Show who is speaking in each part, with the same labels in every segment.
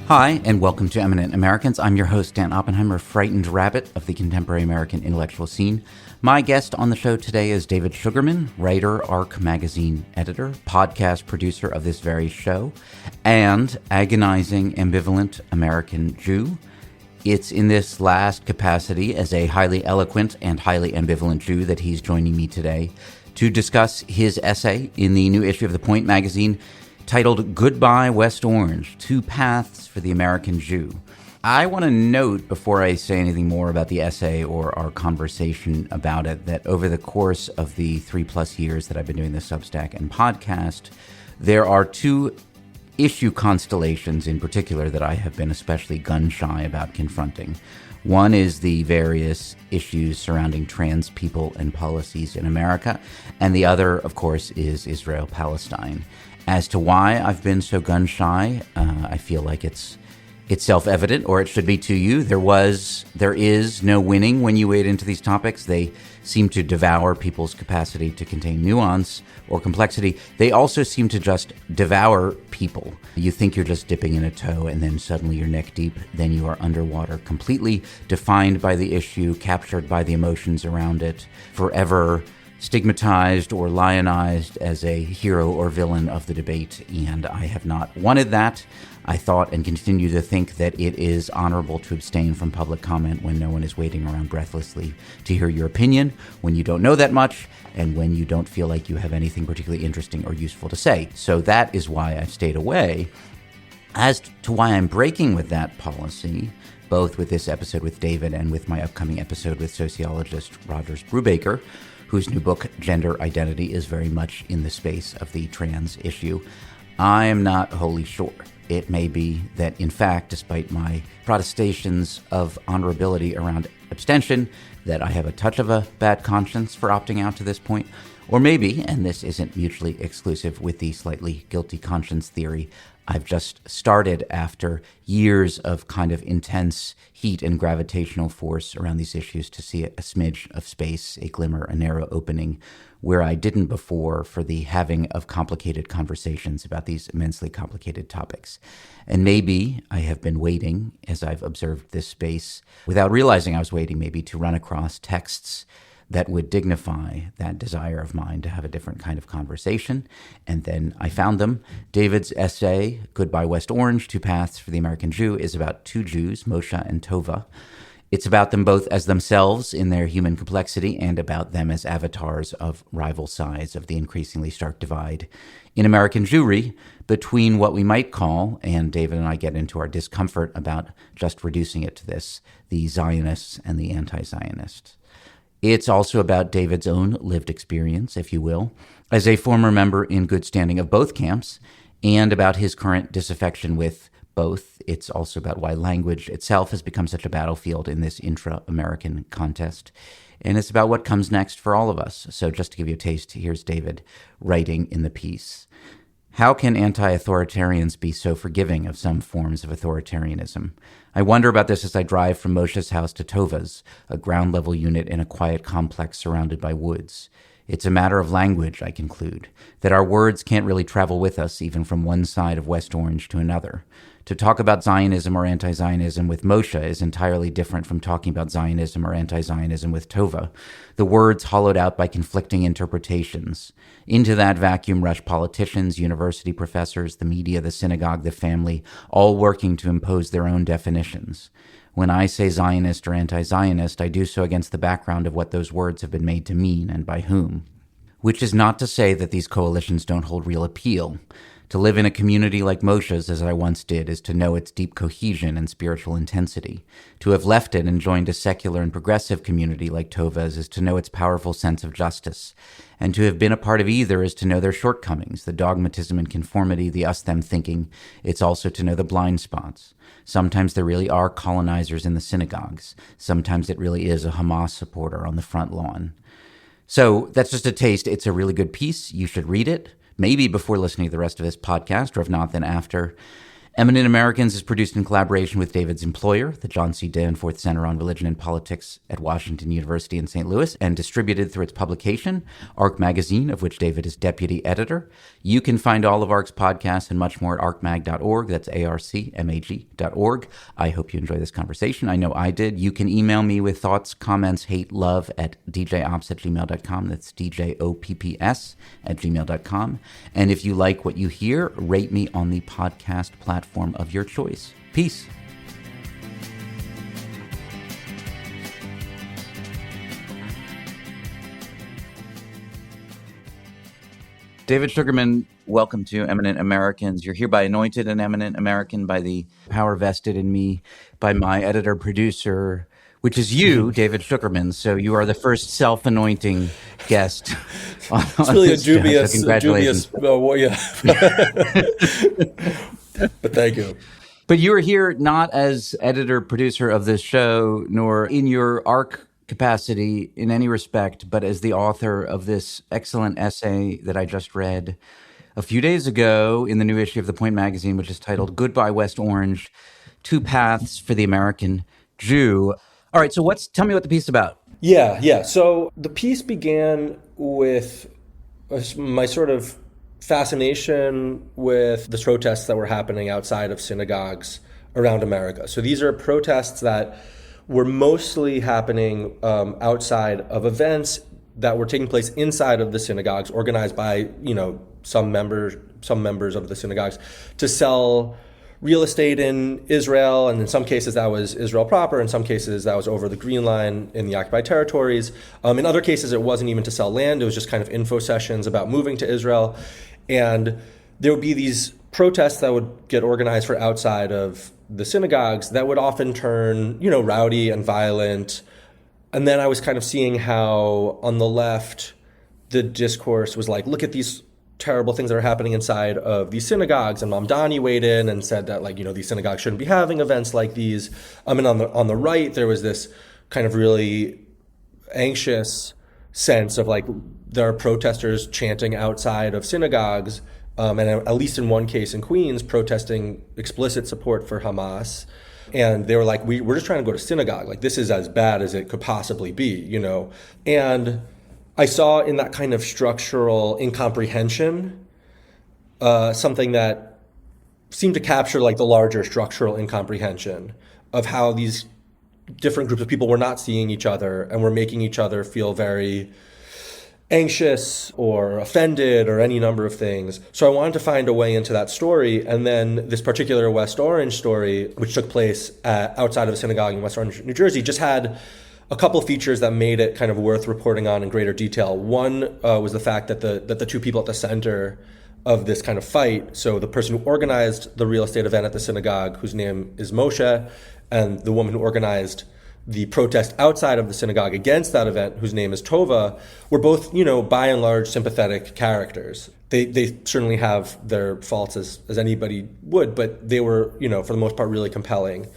Speaker 1: Hi, and welcome to Eminent Americans. I'm your host, Dan Oppenheimer, frightened rabbit of the contemporary American intellectual scene. My guest on the show today is David Sugarman, writer, ARC magazine editor, podcast producer of this very show, and agonizing, ambivalent American Jew. It's in this last capacity as a highly eloquent and highly ambivalent Jew that he's joining me today to discuss his essay in the new issue of The Point magazine titled Goodbye West Orange, Two Paths for the American Jew. I want to note, before I say anything more about the essay or our conversation about it, that over the course of the 3+ years that I've been doing the Substack and podcast, there are two issue constellations in particular that I have been especially gun-shy about confronting. One is the various issues surrounding trans people and policies in America, and the other, of course, is Israel-Palestine. As to why I've been so gun-shy, I feel like it's self-evident, or it should be to you. There is no winning when you wade into these topics. They seem to devour people's capacity to contain nuance or complexity. They also seem to just devour people. You think you're just dipping in a toe, and then suddenly you're neck deep. Then you are underwater, completely defined by the issue, captured by the emotions around it, forever stigmatized or lionized as a hero or villain of the debate, and I have not wanted that. I thought and continue to think that it is honorable to abstain from public comment when no one is waiting around breathlessly to hear your opinion, when you don't know that much, and when you don't feel like you have anything particularly interesting or useful to say. So that is why I've stayed away. As to why I'm breaking with that policy, both with this episode with David and with my upcoming episode with sociologist Rogers Brubaker, whose new book, Gender Identity, is very much in the space of the trans issue, I am not wholly sure. It may be that, in fact, despite my protestations of honorability around abstention, that I have a touch of a bad conscience for opting out to this point. Or maybe, and this isn't mutually exclusive with the slightly guilty conscience theory, I've just started after years of kind of intense heat and gravitational force around these issues to see a smidge of space, a glimmer, a narrow opening where I didn't before for the having of complicated conversations about these immensely complicated topics. And maybe I have been waiting, as I've observed this space, without realizing I was waiting maybe to run across texts that would dignify that desire of mine to have a different kind of conversation. And then I found them. David's essay, Goodbye West Orange, Two Paths for the American Jew, is about two Jews, Moshe and Tova. It's about them both as themselves in their human complexity and about them as avatars of rival sides of the increasingly stark divide in American Jewry between what we might call, and David and I get into our discomfort about just reducing it to this, the Zionists and the anti-Zionists. It's also about David's own lived experience, if you will, as a former member in good standing of both camps, and about his current disaffection with both. It's also about why language itself has become such a battlefield in this intra-American contest. And it's about what comes next for all of us. So just to give you a taste, here's David writing in the piece. How can anti-authoritarians be so forgiving of some forms of authoritarianism? I wonder about this as I drive from Moshe's house to Tova's, a ground-level unit in a quiet complex surrounded by woods. It's a matter of language, I conclude, that our words can't really travel with us even from one side of West Orange to another. To talk about Zionism or anti-Zionism with Moshe is entirely different from talking about Zionism or anti-Zionism with Tova. The words hollowed out by conflicting interpretations. Into that vacuum rush politicians, university professors, the media, the synagogue, the family, all working to impose their own definitions. When I say Zionist or anti-Zionist, I do so against the background of what those words have been made to mean and by whom. Which is not to say that these coalitions don't hold real appeal. To live in a community like Moshe's, as I once did, is to know its deep cohesion and spiritual intensity. To have left it and joined a secular and progressive community like Tova's is to know its powerful sense of justice. And to have been a part of either is to know their shortcomings, the dogmatism and conformity, the us-them thinking. It's also to know the blind spots. Sometimes there really are colonizers in the synagogues. Sometimes it really is a Hamas supporter on the front lawn. So that's just a taste. It's a really good piece. You should read it. Maybe before listening to the rest of this podcast, or if not, then after. Eminent Americans is produced in collaboration with David's employer, the John C. Danforth Center on Religion and Politics at Washington University in St. Louis, and distributed through its publication, ARC Magazine, of which David is deputy editor. You can find all of ARC's podcasts and much more at arcmag.org. That's arcmag.org. I hope you enjoy this conversation. I know I did. You can email me with thoughts, comments, hate, love at djops@gmail.com. That's djopps@gmail.com. And if you like what you hear, rate me on the podcast platform of your choice. Peace. David Sugarman, welcome to Eminent Americans. You're hereby anointed an eminent American by the power vested in me by my editor-producer, which is you, David Sugarman. So you are the first self-anointing guest.
Speaker 2: It's really a dubious, so congratulations. But thank you.
Speaker 1: But you are here not as editor-producer of this show, nor in your ARC capacity in any respect, but as the author of this excellent essay that I just read a few days ago in the new issue of The Point magazine, which is titled Goodbye West Orange, Two Paths for the American Jew. All right, so tell me what the piece is about.
Speaker 2: Yeah. So the piece began with my sort of fascination with the protests that were happening outside of synagogues around America. So these are protests that were mostly happening outside of events that were taking place inside of the synagogues, organized by some members of the synagogues to sell real estate in Israel, and in some cases that was Israel proper, in some cases that was over the Green Line in the occupied territories. In other cases it wasn't even to sell land, it was just kind of info sessions about moving to Israel. And there would be these protests that would get organized for outside of the synagogues that would often turn, rowdy and violent. And then I was kind of seeing how on the left, the discourse was like, look at these terrible things that are happening inside of these synagogues. And Mamdani weighed in and said that, these synagogues shouldn't be having events like these. And on the right, there was this kind of really anxious sense of there are protesters chanting outside of synagogues, and at least in one case in Queens, protesting explicit support for Hamas. And they were like, we're just trying to go to synagogue. This is as bad as it could possibly be, And I saw in that kind of structural incomprehension something that seemed to capture the larger structural incomprehension of how these different groups of people were not seeing each other and were making each other feel very anxious or offended or any number of things. So I wanted to find a way into that story. And then this particular West Orange story, which took place outside of a synagogue in West Orange, New Jersey, just had a couple of features that made it kind of worth reporting on in greater detail. One was the fact that the two people at the center of this kind of fight, so the person who organized the real estate event at the synagogue, whose name is Moshe, and the woman who organized the protest outside of the synagogue against that event, whose name is Tova, were both, by and large, sympathetic characters. They certainly have their faults as anybody would, but they were, for the most part, really compelling.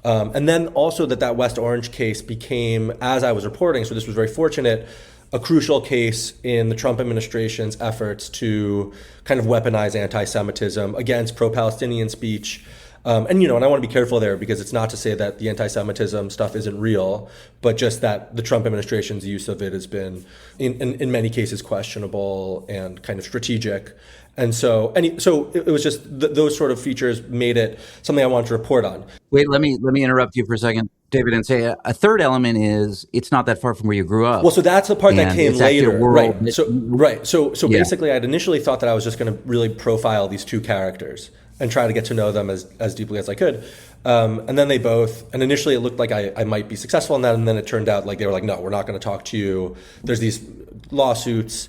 Speaker 2: And then also that West Orange case became, as I was reporting, so this was very fortunate, a crucial case in the Trump administration's efforts to kind of weaponize anti-Semitism against pro-Palestinian speech. And I want to be careful there because it's not to say that the anti-Semitism stuff isn't real, but just that the Trump administration's use of it has been, in many cases, questionable and kind of strategic. And so it was just those sort of features made it something I wanted to report on.
Speaker 1: Wait, let me interrupt you for a second, David, and say a third element is it's not that far from where you grew up.
Speaker 2: Well, so that's the part that came later, right? So
Speaker 1: Yeah.
Speaker 2: Basically, I'd initially thought that I was just going to really profile these two characters and try to get to know them as deeply as I could. And then they both, and initially it looked like I might be successful in that, and then it turned out they were like, no, we're not going to talk to you. There's these lawsuits.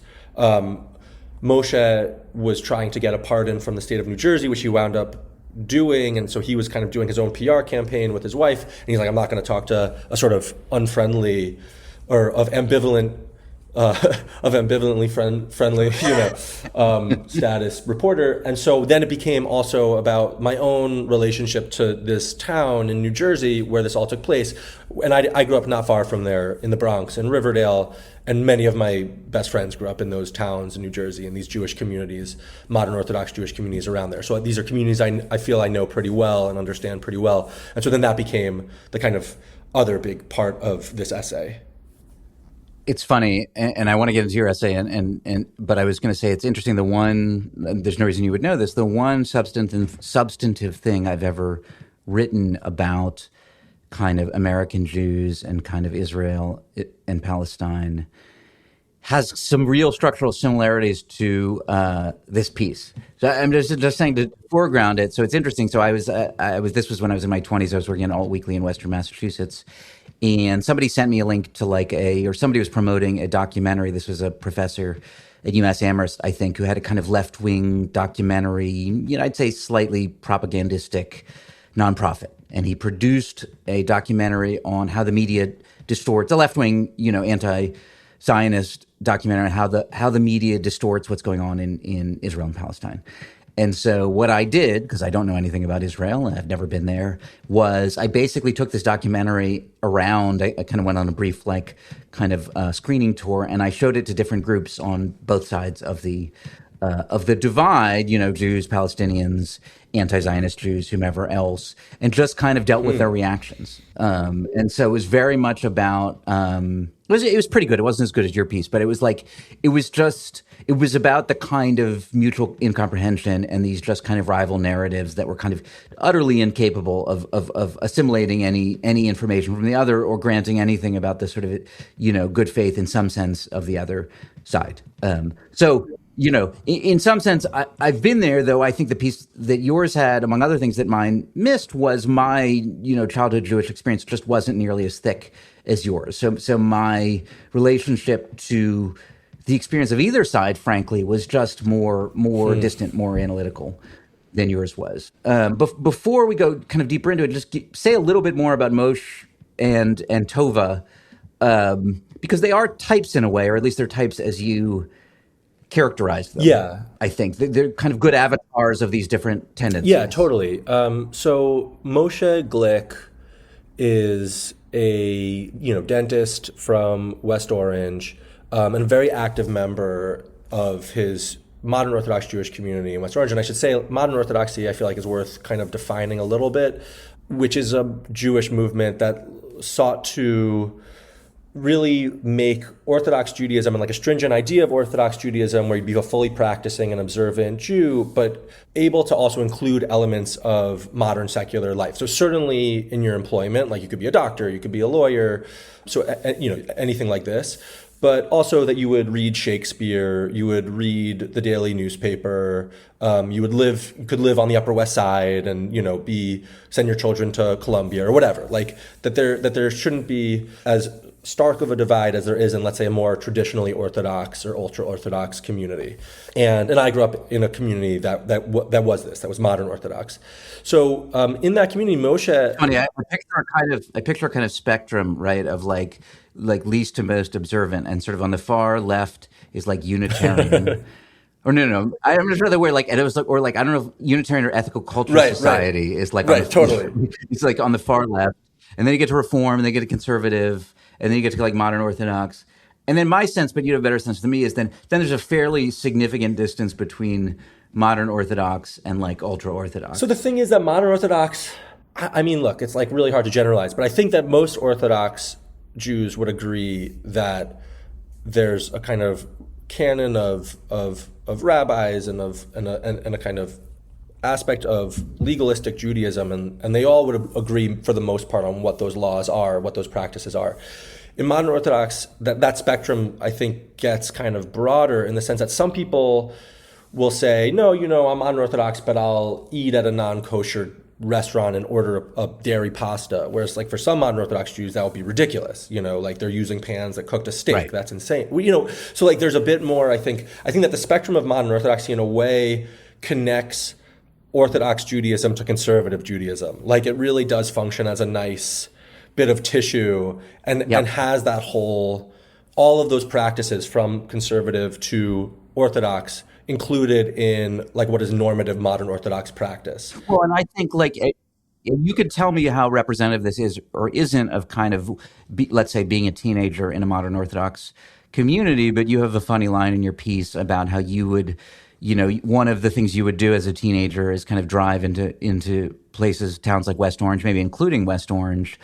Speaker 2: Moshe was trying to get a pardon from the state of New Jersey, which he wound up doing, and so he was kind of doing his own PR campaign with his wife, and he's like, I'm not going to talk to a sort of unfriendly or of ambivalent of ambivalently friendly, status reporter. And so then it became also about my own relationship to this town in New Jersey where this all took place. And I grew up not far from there in the Bronx and Riverdale, and many of my best friends grew up in those towns in New Jersey, in these Jewish communities, modern Orthodox Jewish communities around there. So these are communities I feel I know pretty well and understand pretty well. And so then that became the kind of other big part of this essay.
Speaker 1: It's funny, and I want to get into your essay, but I was going to say it's interesting. There's no reason you would know this. The one substantive thing I've ever written about kind of American Jews and kind of Israel and Palestine has some real structural similarities to this piece. So I'm just saying to foreground it. So it's interesting. So this was when I was in my 20s. I was working at Alt Weekly in Western Massachusetts. And somebody sent me a link to somebody was promoting a documentary. This was a professor at UMass Amherst, I think, who had a kind of left-wing documentary, I'd say slightly propagandistic nonprofit. And he produced a documentary on how the media distorts, a left-wing, anti-Zionist documentary on how the media distorts what's going on in Israel and Palestine. And so what I did, because I don't know anything about Israel and I've never been there, was I basically took this documentary around. I kind of went on a brief screening tour, and I showed it to different groups on both sides of the divide, Jews, Palestinians, anti-Zionist Jews, whomever else, and just kind of dealt with their reactions. And so it was very much about, it was pretty good. It wasn't as good as your piece, but it was about the kind of mutual incomprehension and these just kind of rival narratives that were kind of utterly incapable of assimilating any information from the other or granting anything about the sort of, good faith in some sense of the other side. In some sense, I've been there, though I think the piece that yours had, among other things that mine missed, was my, childhood Jewish experience just wasn't nearly as thick as yours. So my relationship to the experience of either side, frankly, was just more distant, more analytical than yours was. Before we go kind of deeper into it, just say a little bit more about Moshe and Tova, because they are types in a way, or at least they're types as you characterize them.
Speaker 2: Yeah.
Speaker 1: I think they're kind of good avatars of these different tendencies.
Speaker 2: Yeah, totally. So Moshe Glick is a dentist from West Orange, and a very active member of his modern Orthodox Jewish community in West Orange. And I should say modern Orthodoxy, I feel like, is worth kind of defining a little bit, which is a Jewish movement that sought to really make Orthodox Judaism and like a stringent idea of Orthodox Judaism where you'd be a fully practicing and observant Jew, but able to also include elements of modern secular life. So certainly in your employment, like you could be a doctor, you could be a lawyer, so anything like this, but also that you would read Shakespeare, you would read the daily newspaper, you could live on the Upper West Side and send your children to Columbia or whatever. Like that there shouldn't be as stark of a divide as there is in, let's say, a more traditionally Orthodox or ultra-Orthodox community. And I grew up in a community that was modern Orthodox. So in that community, Moshe...
Speaker 1: Funny, I picture a kind of spectrum, right, of like least to most observant, and sort of on the far left is like Unitarian. Or no. I'm not sure the word, like, and it was like, or like, I don't know if Unitarian or Ethical Cultural Society is like,
Speaker 2: totally.
Speaker 1: It's like on the far left. And then you get to Reform, and then you get to Conservative, and then you get to like modern Orthodox. And then my sense, but you have a better sense than me, is then there's a fairly significant distance between modern Orthodox and like ultra Orthodox.
Speaker 2: So the thing is that modern Orthodox, I mean, look, it's like really hard to generalize, but I think that most Orthodox Jews would agree that there's a kind of canon of rabbis and a kind of aspect of legalistic Judaism, and they all would agree for the most part on what those laws are, what those practices are. In modern Orthodox, that spectrum, I think, gets kind of broader in the sense that some people will say, no, I'm modern Orthodox, but I'll eat at a non-kosher restaurant and order a dairy pasta. Whereas like for some modern Orthodox Jews, that would be ridiculous. Like they're using pans that cooked a steak. Right. That's insane. So like there's a bit more, I think that the spectrum of modern Orthodoxy in a way connects Orthodox Judaism to conservative Judaism. Like it really does function as a nice bit of tissue and has that whole all of those practices from conservative to Orthodox included in like what is normative modern Orthodox practice.
Speaker 1: Well, and I think like you could tell me how representative this is or isn't of kind of, let's say, being a teenager in a modern Orthodox community, but you have a funny line in your piece about how you would, one of the things you would do as a teenager is kind of drive into places, towns like West Orange, maybe including West Orange.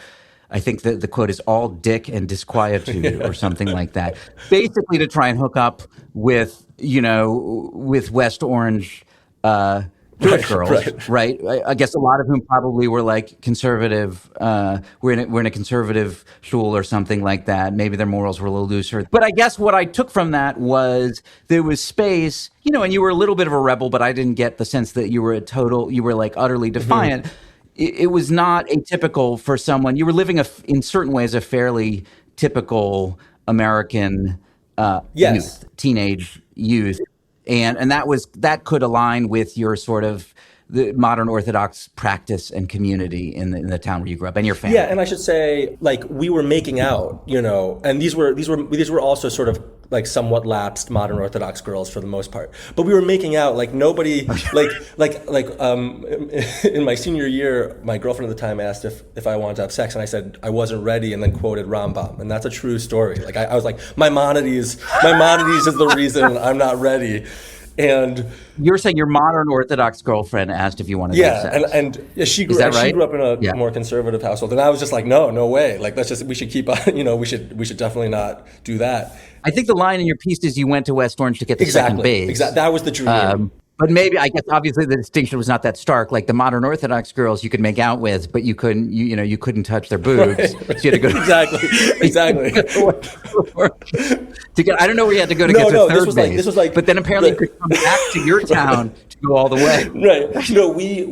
Speaker 1: I think that the quote is all dick and disquietude or something like that. Basically to try and hook up with, with West Orange Jewish girls, right? I guess a lot of whom probably were like conservative. We're in a conservative shul or something like that. Maybe their morals were a little looser. But I guess what I took from that was there was space, and you were a little bit of a rebel, but I didn't get the sense that you were like utterly defiant. Mm-hmm. It was not atypical for someone. You were living in certain ways a fairly typical American teenage youth. And that could align with your sort of the modern Orthodox practice and community in the town where you grew up and your family.
Speaker 2: Yeah, and I should say, like, we were making out, and these were also sort of like somewhat lapsed modern Orthodox girls for the most part. But we were making out like nobody, in my senior year, my girlfriend at the time asked if I wanted to have sex, and I said I wasn't ready, and then quoted Rambam, and that's a true story. Like I was like, Maimonides is the reason I'm not ready. And
Speaker 1: you're saying your modern Orthodox girlfriend asked if you wanted to have sex.
Speaker 2: and she grew up in a more conservative household, and I was just like, no way. Like we should keep on. We should definitely not do that.
Speaker 1: I think the line in your piece is you went to West Orange to get the second base.
Speaker 2: Exactly. That was the dream.
Speaker 1: But maybe, I guess, obviously the distinction was not that stark. Like the modern Orthodox girls you could make out with, but you couldn't, you couldn't touch their boobs.
Speaker 2: Right.
Speaker 1: So you had to go
Speaker 2: exactly.
Speaker 1: I don't know where you had to go to get to third base.
Speaker 2: This was like,
Speaker 1: but then apparently you could come back to your town to go all the way.
Speaker 2: Right.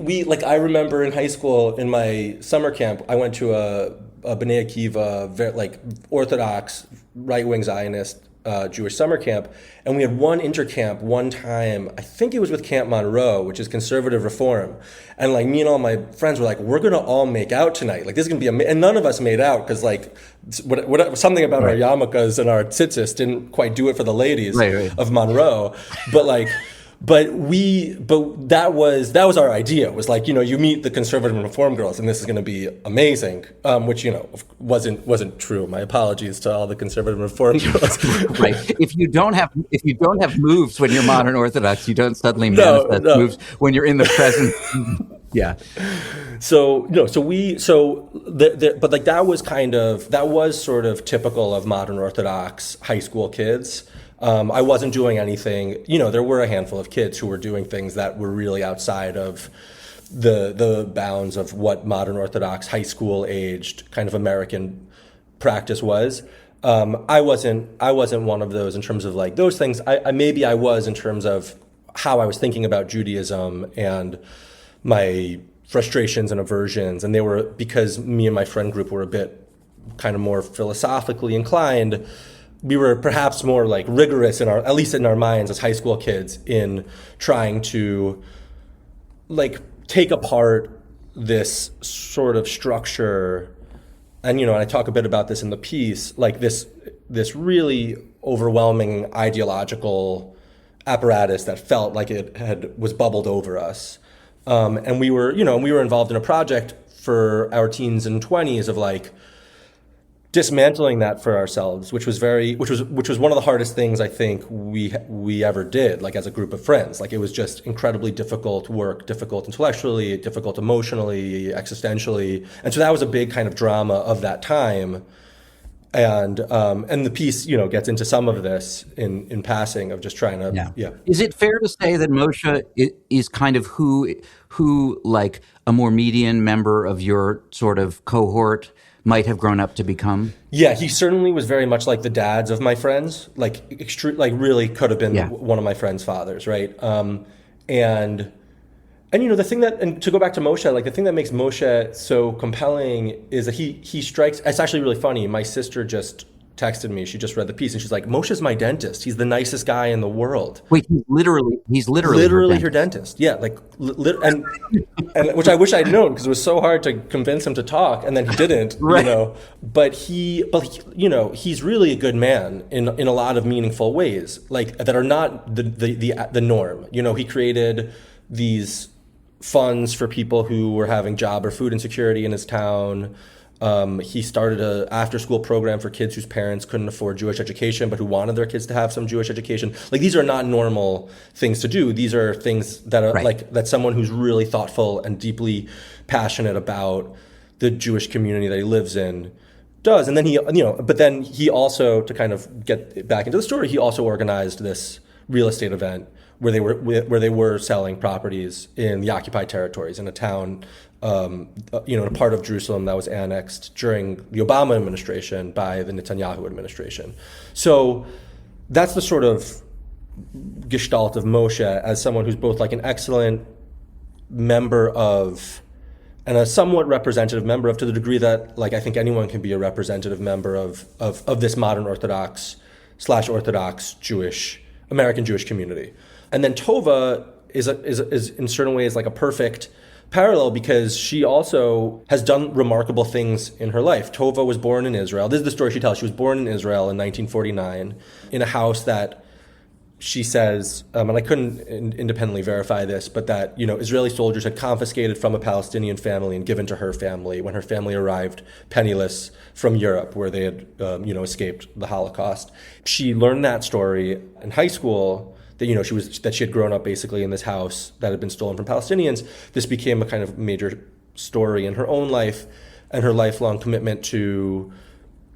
Speaker 2: We like, I remember in high school in my summer camp, I went to a B'nai Akiva, like Orthodox right-wing Zionist Jewish summer camp, and we had one intercamp one time. I think it was with Camp Monroe, which is conservative reform, and like me and all my friends were like, we're gonna all make out tonight. Like this is gonna be and none of us made out because like something about our yarmulkes and our tzitzis didn't quite do it for the ladies of Monroe, But that was our idea. It was like, you meet the conservative and reform girls and this is going to be amazing, which, wasn't true. My apologies to all the conservative and reform girls.
Speaker 1: Right. If you don't have moves when you're modern Orthodox, you don't suddenly manifest moves when you're in the present. Yeah.
Speaker 2: But like that was sort of typical of modern Orthodox high school kids. I wasn't doing anything, there were a handful of kids who were doing things that were really outside of the bounds of what modern Orthodox high school aged kind of American practice was. I wasn't one of those in terms of like those things. Maybe I was in terms of how I was thinking about Judaism and my frustrations and aversions. And they were, because me and my friend group were a bit kind of more philosophically inclined, we were perhaps more like rigorous at least in our minds as high school kids in trying to like take apart this sort of structure. And, I talk a bit about this in the piece, like this really overwhelming ideological apparatus that felt like it was bubbled over us. And we were involved in a project for our teens and 20s of like, dismantling that for ourselves, which was one of the hardest things I think we ever did, like as a group of friends. Like it was just incredibly difficult work, difficult intellectually, difficult emotionally, existentially, and so that was a big kind of drama of that time. And the piece, gets into some of this in passing of just trying to. Yeah.
Speaker 1: Is it fair to say that Moshe is kind of who like a more median member of your sort of cohort might have grown up to become?
Speaker 2: Yeah, he certainly was very much like the dads of my friends, like really could have been one of my friends' fathers, right? And the thing and to go back to Moshe, like the thing that makes Moshe so compelling is that he strikes. It's actually really funny. My sister just texted me. She just read the piece and she's like, Moshe's my dentist. He's the nicest guy in the world.
Speaker 1: Wait, he's literally
Speaker 2: her dentist. Yeah, like and which I wish I'd known because it was so hard to convince him to talk, and then he didn't.
Speaker 1: Right.
Speaker 2: But he's really a good man in a lot of meaningful ways, like that are not the norm. He created these funds for people who were having job or food insecurity in his town. He started a after-school program for kids whose parents couldn't afford Jewish education, but who wanted their kids to have some Jewish education. Like, these are not normal things to do. These are things that are that someone who's really thoughtful and deeply passionate about the Jewish community that he lives in does. And then he also, to kind of get back into the story, he also organized this real estate event where they were selling properties in the occupied territories in a town, in a part of Jerusalem that was annexed during the Obama administration by the Netanyahu administration. So that's the sort of gestalt of Moshe as someone who's both like an excellent member of and a somewhat representative member of, to the degree that like I think anyone can be a representative member of this modern Orthodox / Orthodox American Jewish community. And then Tova is in certain ways like a perfect parallel because she also has done remarkable things in her life. Tova was born in Israel. This is the story she tells. She was born in Israel in 1949 in a house that she says, and I couldn't independently verify this, but that, Israeli soldiers had confiscated from a Palestinian family and given to her family when her family arrived penniless from Europe, where they had, escaped the Holocaust. She learned that story in high school, that she had grown up basically in this house that had been stolen from Palestinians. This became a kind of major story in her own life and her lifelong commitment to,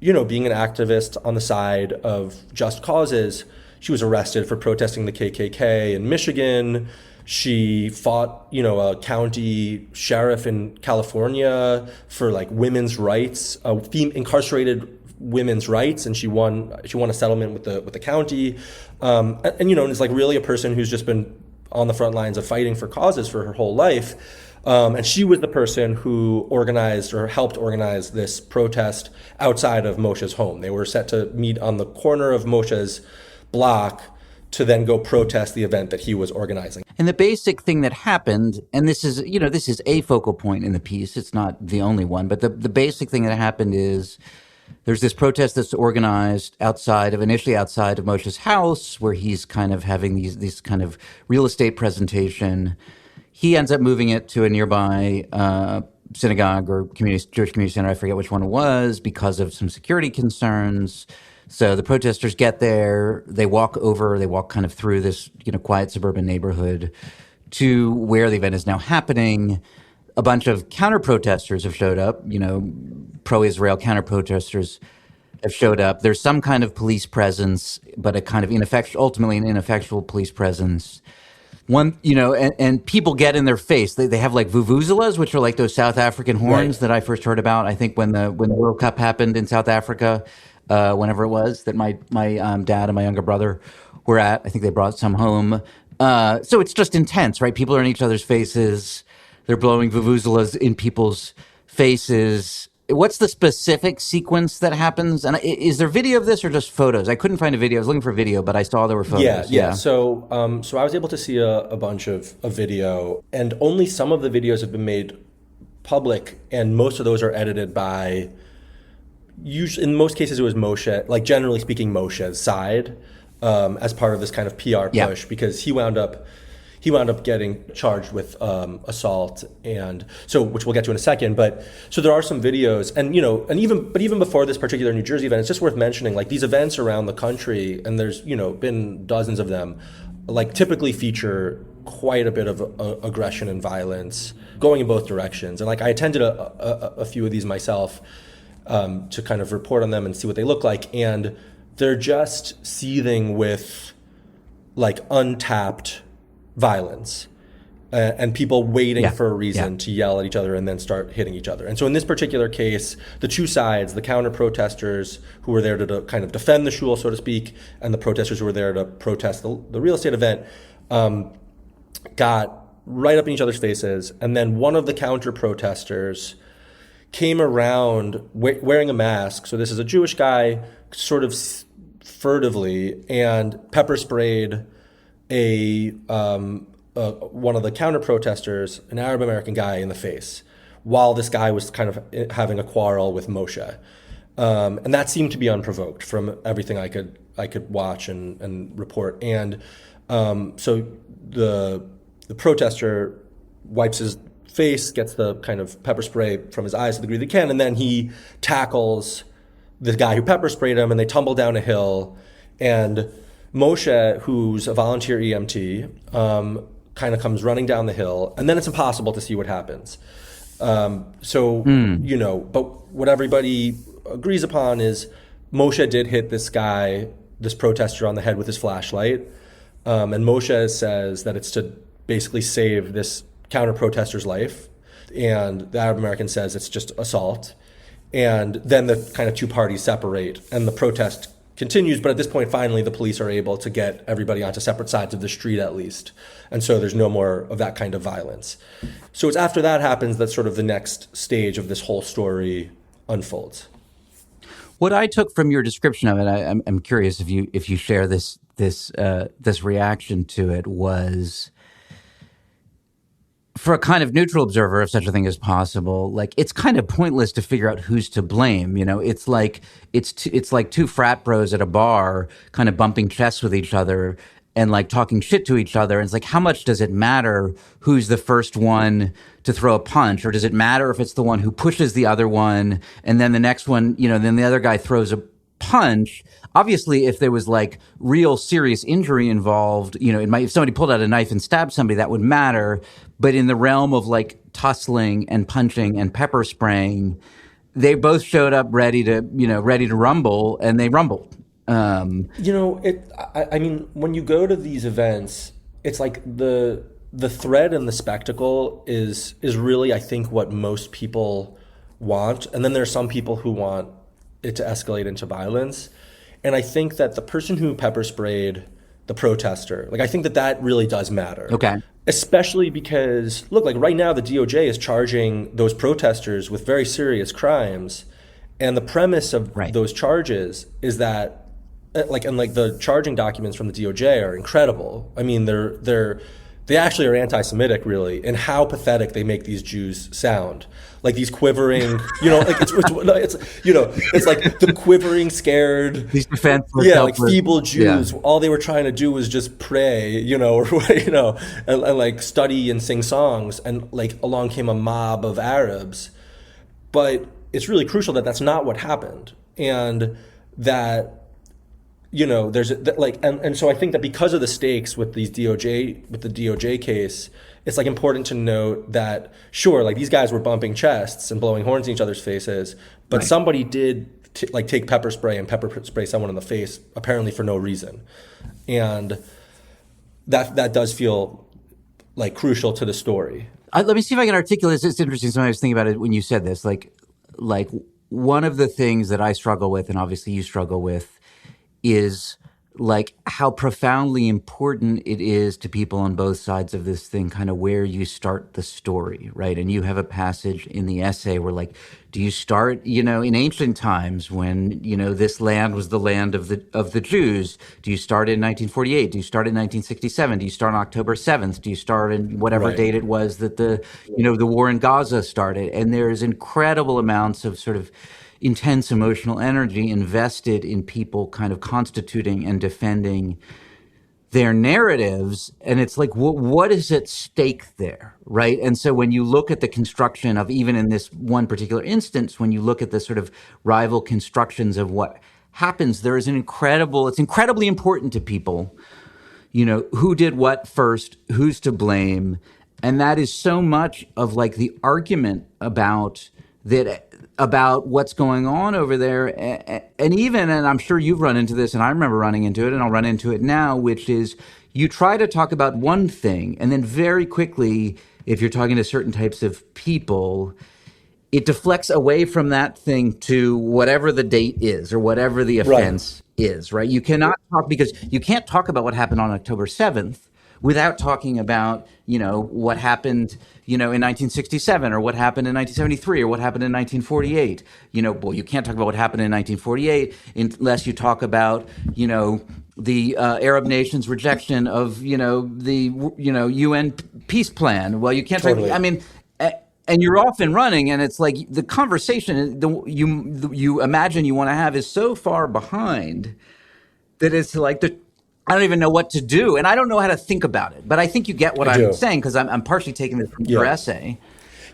Speaker 2: being an activist on the side of just causes. She was arrested for protesting the KKK in Michigan. She fought, a county sheriff in California for like women's rights, incarcerated women's rights, and she won a settlement with the county. And is like really a person who's just been on the front lines of fighting for causes for her whole life. And she was the person who organized or helped organize this protest outside of Moshe's home. They were set to meet on the corner of Moshe's block to then go protest the event that he was organizing.
Speaker 1: And the basic thing that happened, and this is a focal point in the piece, it's not the only one, but the basic thing that happened is there's this protest that's organized initially outside of Moshe's house, where he's kind of having these kind of real estate presentation. He ends up moving it to a nearby synagogue or Jewish community center, I forget which one it was, because of some security concerns. So the protesters get there, they walk kind of through this, quiet suburban neighborhood to where the event is now happening. A bunch of counter-protesters have showed up, pro-Israel counter-protesters have showed up. There's some kind of police presence, but a kind of ultimately an ineffectual police presence. And people get in their face. They have like vuvuzelas, which are like those South African horns that I first heard about, I think when the World Cup happened in South Africa. Whenever it was that my dad and my younger brother were at. I think they brought some home. So it's just intense, right? People are in each other's faces. They're blowing vuvuzelas in people's faces. What's the specific sequence that happens? And is there video of this or just photos? I couldn't find a video. I was looking for video, but I saw there were photos.
Speaker 2: Yeah. So I was able to see a bunch of video, and only some of the videos have been made public, and most of those are edited by... Usually, in most cases, it was Moshe, like generally speaking, Moshe's side, as part of this kind of PR push, because he wound up getting charged with assault, and so, which we'll get to in a second. But so there are some videos, and even before this particular New Jersey event, it's just worth mentioning, like these events around the country, and there's been dozens of them, like typically feature quite a bit of aggression and violence going in both directions. And like I attended a few of these myself. To kind of report on them and see what they look like. And they're just seething with like untapped violence and people waiting for a reason to yell at each other and then start hitting each other. And so in this particular case, the two sides, the counter protesters who were there to kind of defend the shul, so to speak, and the protesters who were there to protest the real estate event, got right up in each other's faces. And then one of the counter protesters came around wearing a mask. So this is a Jewish guy sort of furtively and pepper sprayed one of the counter protesters, an Arab American guy, in the face, while this guy was kind of having a quarrel with Moshe, and that seemed to be unprovoked from everything I could watch and report. And so the protester wipes his face, gets the kind of pepper spray from his eyes to the degree they can, and then he tackles the guy who pepper sprayed him, and they tumble down a hill. And Moshe, who's a volunteer EMT, kind of comes running down the hill, and then it's impossible to see what happens. But what everybody agrees upon is Moshe did hit this guy, this protester, on the head with his flashlight. And Moshe says that it's to basically save this counter-protester's life. And the Arab American says it's just assault. And then the kind of two parties separate, and the protest continues. But at this point, finally, the police are able to get everybody onto separate sides of the street, at least. And so there's no more of that kind of violence. So it's after that happens that sort of the next stage of this whole story unfolds.
Speaker 1: What I took from your description of it, I'm curious if you share this reaction to it, was, for a kind of neutral observer, if such a thing is possible, like, it's kind of pointless to figure out who's to blame. You know, it's like two frat bros at a bar kind of bumping chests with each other and like talking shit to each other. And it's like, how much does it matter who's the first one to throw a punch? Or does it matter if it's the one who pushes the other one and then the next one, then the other guy throws a punch? Obviously, if there was like real serious injury involved, if somebody pulled out a knife and stabbed somebody, that would matter. But in the realm of like tussling and punching and pepper spraying, they both showed up ready to rumble, and they rumbled.
Speaker 2: I mean, when you go to these events, it's like the thread and the spectacle is really, I think, what most people want. And then there's some people who want it to escalate into violence. And I think that the person who pepper sprayed the protester, I think that really does matter.
Speaker 1: Okay.
Speaker 2: Especially because, look, right now the DOJ is charging those protesters with very serious crimes. And the premise of those charges is that, the charging documents from the DOJ are incredible. I mean, they actually are anti-Semitic, really, in how pathetic they make these Jews sound. Like these quivering, it's like the quivering, scared,
Speaker 1: these defenseless,
Speaker 2: feeble Jews. Yeah. All they were trying to do was just pray, and study and sing songs. And along came a mob of Arabs. But it's really crucial that that's not what happened, and that. There's and so I think that because of the stakes with the DOJ case, it's important to note that sure, these guys were bumping chests and blowing horns in each other's faces, but somebody did take pepper spray and pepper spray someone in the face, apparently for no reason, and that does feel crucial to the story.
Speaker 1: Let me see if I can articulate this. It's interesting. So I was thinking about it when you said this. One of the things that I struggle with, and obviously you struggle with, is how profoundly important it is to people on both sides of this thing, kind of where you start the story, right? And you have a passage in the essay where do you start, in ancient times when, this land was the land of the Jews? Do you start in 1948? Do you start in 1967? Do you start on October 7th? Do you start in whatever date it was that the war in Gaza started? And there's incredible amounts of sort of intense emotional energy invested in people kind of constituting and defending their narratives. And it's what is at stake there, right? And so when you look at the construction of, even in this one particular instance, when you look at the sort of rival constructions of what happens, there is it's incredibly important to people, who did what first, who's to blame. And that is so much of the argument about what's going on over there. And I'm sure you've run into this, and I remember running into it, and I'll run into it now, which is you try to talk about one thing, and then very quickly, if you're talking to certain types of people, it deflects away from that thing to whatever the date is or whatever the offense is, right? You cannot talk, because you can't talk about what happened on October 7th without talking about, what happened, in 1967 or what happened in 1973 or what happened in 1948. Well, you can't talk about what happened in 1948 unless you talk about, the Arab nations' rejection of, the, UN peace plan. Well, you can't
Speaker 2: Totally.
Speaker 1: talk, I mean, and you're off and running, and it's like the conversation you imagine you want to have is so far behind that it's like I don't even know what to do, and I don't know how to think about it. But I think you get what I'm saying, because I'm partially taking this from your essay.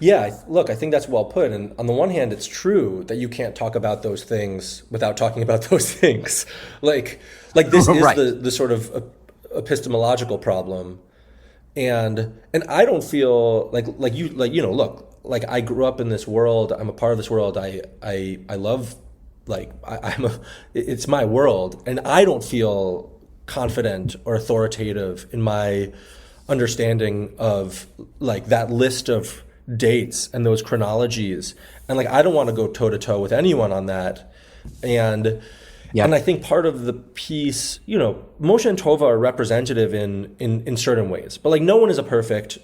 Speaker 2: Yeah, look, I think that's well put. And on the one hand, it's true that you can't talk about those things without talking about those things. Like this is
Speaker 1: Right.
Speaker 2: the sort of epistemological problem. And I don't feel like look, like I grew up in this world. I'm a part of this world. I love, it's my world, and I don't feel confident or authoritative in my understanding of like that list of dates and those chronologies. And like I don't want to go toe to toe with anyone on that. And
Speaker 1: Yeah.
Speaker 2: And I think part of the piece, Moshe and Tova are representative in certain ways, but like no one is a perfect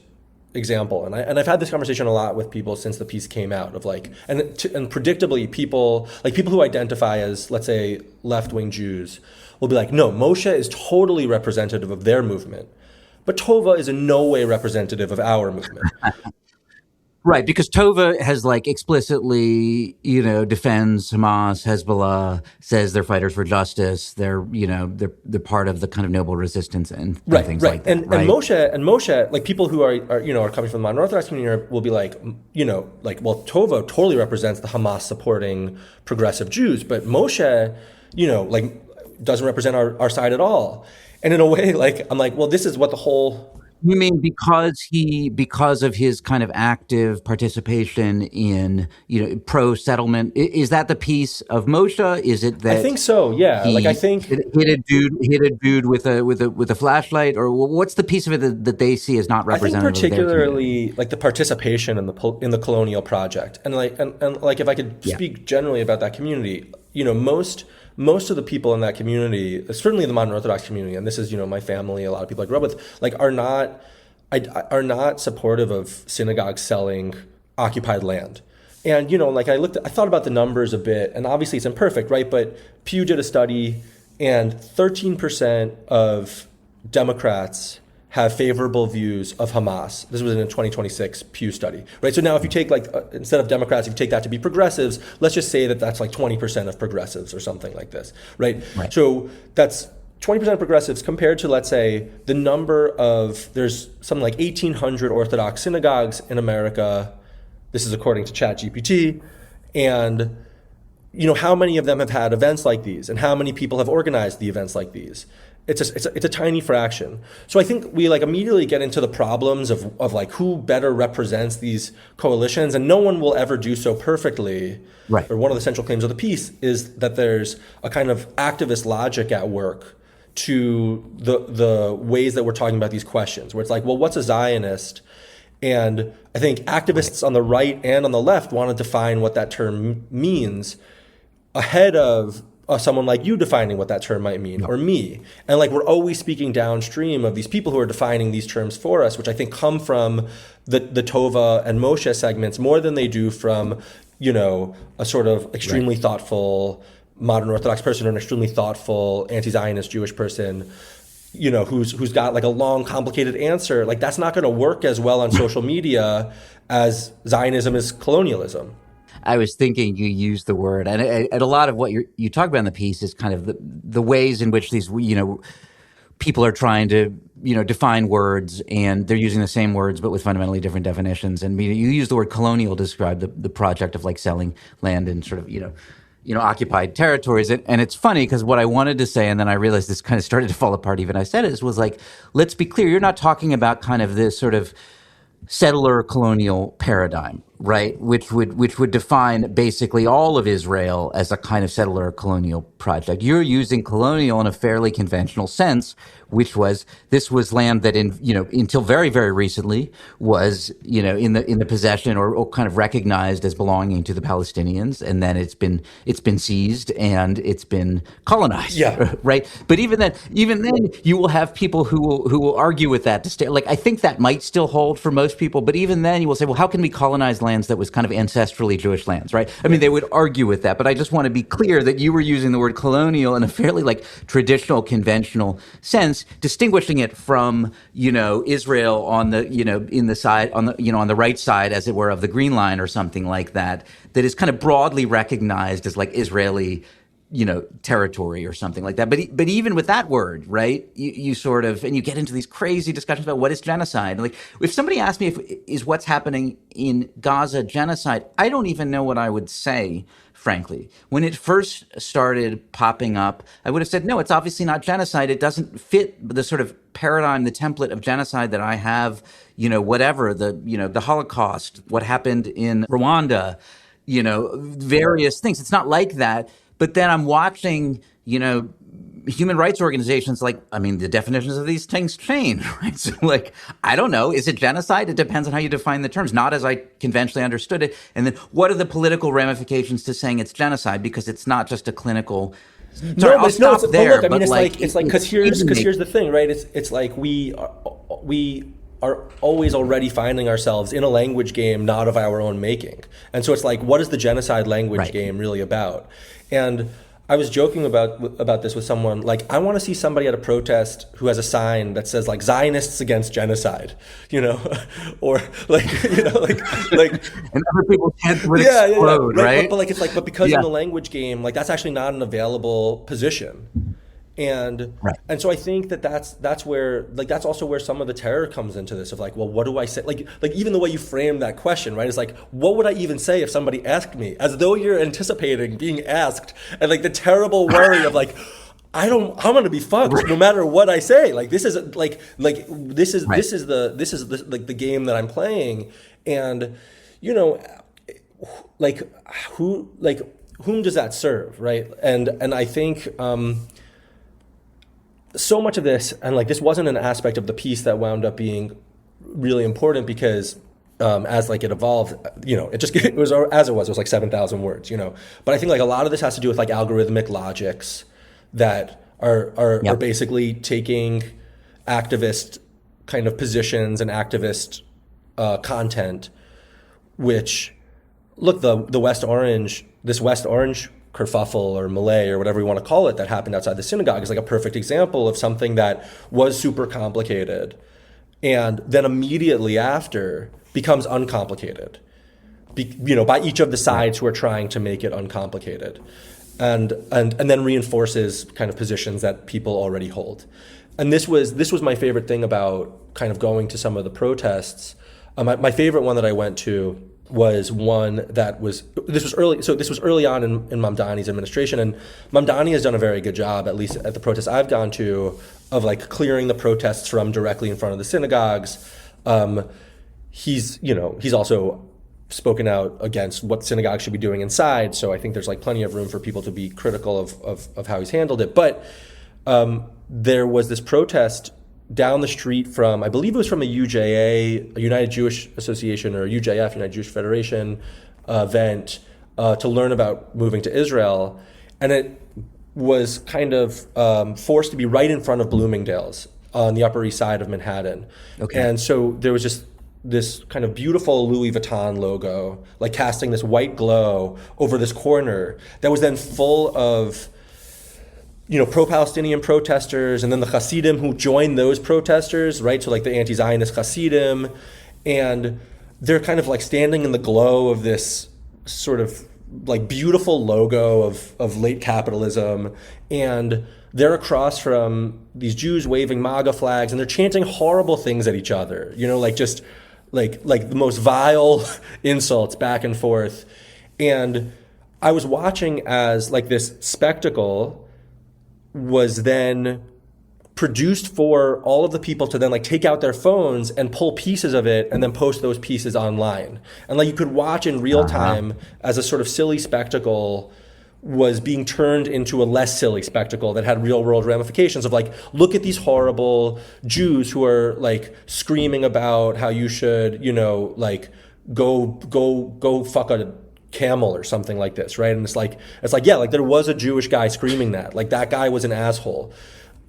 Speaker 2: example. And I've had this conversation a lot with people since the piece came out of like, and predictably people who identify as, let's say, left-wing Jews will be like, no, Moshe is totally representative of their movement, but Tova is in no way representative of our movement.
Speaker 1: Right, because Tova has like explicitly, defends Hamas, Hezbollah, says they're fighters for justice. They're, they're part of the kind of noble resistance and things like that.
Speaker 2: And Moshe, like people who are coming from the modern Orthodox community will be like, well, Tova totally represents the Hamas supporting progressive Jews, but Moshe, doesn't represent our side at all. And in a way, like I'm like, well, this is what the whole.
Speaker 1: You mean because of his kind of active participation in, pro-settlement? Is that the piece of Moshe? Is it that
Speaker 2: I think so? Yeah. Like I think
Speaker 1: hit a dude with a flashlight, or what's the piece of it that they see as not representative?
Speaker 2: I think particularly like the participation in the colonial project, and like if I could speak generally about that community, most of the people in that community, certainly the modern Orthodox community, and this is, my family, a lot of people I grew up with, like are not supportive of synagogues selling occupied land. And, I thought about the numbers a bit, and obviously it's imperfect, right? But Pew did a study, and 13% of Democrats have favorable views of Hamas. This was in a 2026 Pew study, right? So now if you take instead of Democrats, if you take that to be progressives, let's just say that that's like 20% of progressives or something like this, right? So that's 20% of progressives compared to, let's say, the number of, there's something like 1,800 Orthodox synagogues in America. This is according to ChatGPT. And, how many of them have had events like these, and how many people have organized the events like these? It's a tiny fraction. So I think we immediately get into the problems of like who better represents these coalitions, and no one will ever do so perfectly.
Speaker 1: Right.
Speaker 2: Or one of the central claims of the piece is that there's a kind of activist logic at work to the ways that we're talking about these questions, where it's like, well, what's a Zionist? And I think activists on the right and on the left want to define what that term means ahead of someone like you defining what that term might mean, or me. And we're always speaking downstream of these people who are defining these terms for us, which I think come from the Tova and Moshe segments more than they do from, a sort of extremely thoughtful modern Orthodox person or an extremely thoughtful anti-Zionist Jewish person, who's got a long, complicated answer. That's not going to work as well on social media as Zionism is colonialism.
Speaker 1: I was thinking you used the word, and a lot of what you talk about in the piece is kind of the ways in which these, people are trying to, define words, and they're using the same words but with fundamentally different definitions. And you use the word colonial to describe the project of selling land in sort of, occupied territories. And it's funny because what I wanted to say, and then I realized this kind of started to fall apart even I said it, was let's be clear, you're not talking about kind of this sort of settler colonial paradigm. right? Which would define basically all of Israel as a kind of settler or colonial project. You're using colonial in a fairly conventional sense, which was this was land that until very, very recently was, in the possession or kind of recognized as belonging to the Palestinians, and then it's been seized and it's been colonized.
Speaker 2: Yeah.
Speaker 1: Right. But even then you will have people who will argue with that to stay. Like, I think that might still hold for most people, but even then you will say, well, how can we colonize lands that was kind of ancestrally Jewish lands, right? I mean, they would argue with that, but I just want to be clear that you were using the word colonial in a fairly traditional, conventional sense, distinguishing it from, Israel on the, in the side, on the, on the right side, as it were, of the Green Line or something like that, that is kind of broadly recognized as Israeli, territory or something like that. But even with that word, right, you sort of, and you get into these crazy discussions about what is genocide. Like, if somebody asked me is what's happening in Gaza genocide, I don't even know what I would say, frankly. When it first started popping up, I would have said, no, it's obviously not genocide. It doesn't fit the sort of paradigm, the template of genocide that I have, whatever, the Holocaust, what happened in Rwanda, various things. It's not like that. But then I'm watching, human rights organizations the definitions of these things change, right? So, I don't know. Is it genocide? It depends on how you define the terms, not as I conventionally understood it. And then what are the political ramifications to saying it's genocide? Because it's not just a clinical. Sorry, I'll stop there.
Speaker 2: But look, because here's the thing, right? It's like we are always already finding ourselves in a language game not of our own making. And so it's like, what is the genocide language game really about? And I was joking about this with someone. I want to see somebody at a protest who has a sign that says Zionists against genocide, or and
Speaker 1: other people's heads would explode, right?
Speaker 2: But because in the language game, that's actually not an available position. And so I think that's where that's also where some of the terror comes into this of well, what do I say? Even the way you frame that question, right, is what would I even say if somebody asked me, as though you're anticipating being asked, and the terrible worry of I'm going to be fucked no matter what I say. This is the game that I'm playing, and whom does that serve, right? And I think. So much of this, and this wasn't an aspect of the piece that wound up being really important because as it evolved, it was as it was 7,000 words, But I think a lot of this has to do with algorithmic logics that are basically taking activist kind of positions and activist content, which look, this West Orange kerfuffle or melee or whatever you want to call it that happened outside the synagogue is a perfect example of something that was super complicated and then immediately after becomes uncomplicated, by each of the sides who are trying to make it uncomplicated, and then reinforces kind of positions that people already hold. And this was my favorite thing about kind of going to some of the protests. My favorite one that I went to was one that was early on in Mamdani's administration, and Mamdani has done a very good job, at least at the protests I've gone to, of clearing the protests from directly in front of the synagogues. He's also spoken out against what synagogues should be doing inside, so I think there's plenty of room for people to be critical of how he's handled it. But there was this protest down the street from, I believe it was from a UJA, a United Jewish Association, or a UJF, United Jewish Federation event to learn about moving to Israel. And it was kind of forced to be right in front of Bloomingdale's on the Upper East Side of Manhattan. Okay. And so there was just this kind of beautiful Louis Vuitton logo, casting this white glow over this corner that was then full of pro-Palestinian protesters, and then the Hasidim who joined those protesters, right? So the anti-Zionist Hasidim, and they're kind of standing in the glow of this sort of beautiful logo of late capitalism, and they're across from these Jews waving MAGA flags, and they're chanting horrible things at each other, just the most vile insults back and forth. And I was watching as this spectacle was then produced for all of the people to then like take out their phones and pull pieces of it and then post those pieces online. And like you could watch in real time as a sort of silly spectacle was being turned into a less silly spectacle that had real world ramifications of like, look at these horrible Jews who are like screaming about how you should, you know, like go fuck a camel or something like this, right? And it's like, yeah, like there was a Jewish guy screaming that. Like that guy was an asshole.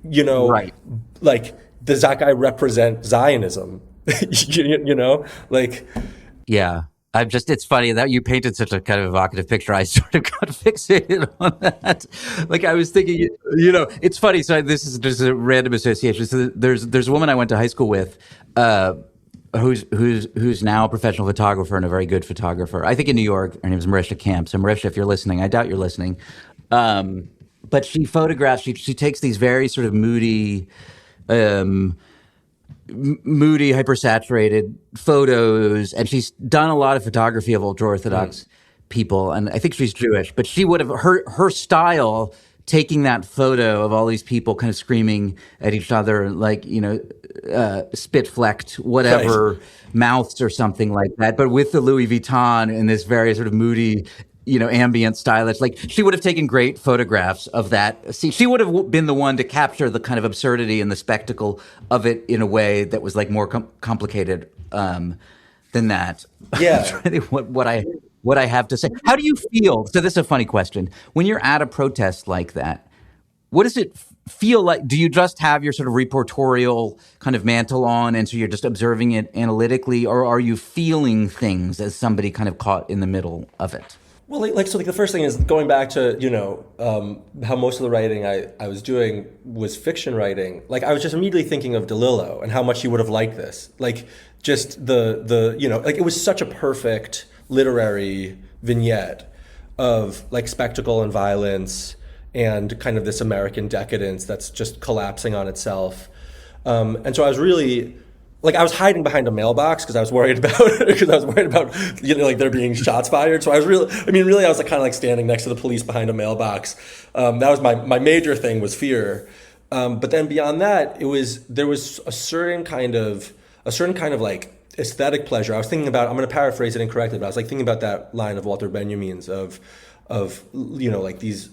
Speaker 2: You know,
Speaker 1: right.
Speaker 2: Like, does that guy represent Zionism? you know, like.
Speaker 1: Yeah. It's funny that you painted such a kind of evocative picture. I sort of got fixated on that. Like I was thinking, you know, it's funny. So this is just a random association. So there's a woman I went to high school with, who's now a professional photographer and a very good photographer. I think in New York. Her name is Marisha Camp. So Marisha, if you're listening, I doubt you're listening. But she photographs. She takes these very sort of moody, hypersaturated photos, and she's done a lot of photography of ultra-Orthodox people, and I think she's Jewish. But she would have her style, taking that photo of all these people kind of screaming at each other, like, you know, spit-flecked, whatever, right, mouths or something like that, but with the Louis Vuitton and this very sort of moody, you know, ambient stylish. Like she would have taken great photographs of that. See, she would have been the one to capture the kind of absurdity and the spectacle of it in a way that was like more complicated than that.
Speaker 2: Yeah.
Speaker 1: what I have to say. How do you feel? So this is a funny question. When you're at a protest like that, what does it feel like? Do you just have your sort of reportorial kind of mantle on, and so you're just observing it analytically, or are you feeling things as somebody kind of caught in the middle of it?
Speaker 2: Well, so the first thing is going back to, you know, how most of the writing I was doing was fiction writing. Like I was just immediately thinking of DeLillo and how much he would have liked this. Like just the you know, like it was such a perfect literary vignette of like spectacle and violence and kind of this American decadence that's just collapsing on itself. And so I was really, like I was hiding behind a mailbox because I was worried about you know, like there being shots fired. So I was really I was like kind of like standing next to the police behind a mailbox. That was my major thing, was fear. But then beyond that, there was a certain kind of like aesthetic pleasure. I was thinking about, I'm going to paraphrase it incorrectly, but I was like thinking about that line of Walter Benjamin's of you know, like these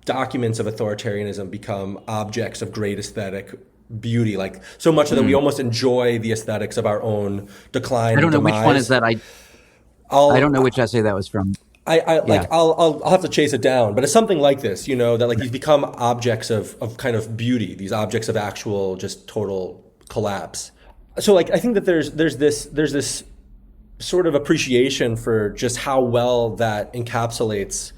Speaker 2: documents of authoritarianism become objects of great aesthetic beauty, like so much that we almost enjoy the aesthetics of our own decline.
Speaker 1: I don't know which one is that. I don't know which essay that was from.
Speaker 2: I'll have to chase it down, but it's something like this, you know, that like these become objects of kind of beauty, these objects of actual just total collapse. So like I think that there's this sort of appreciation for just how well that encapsulates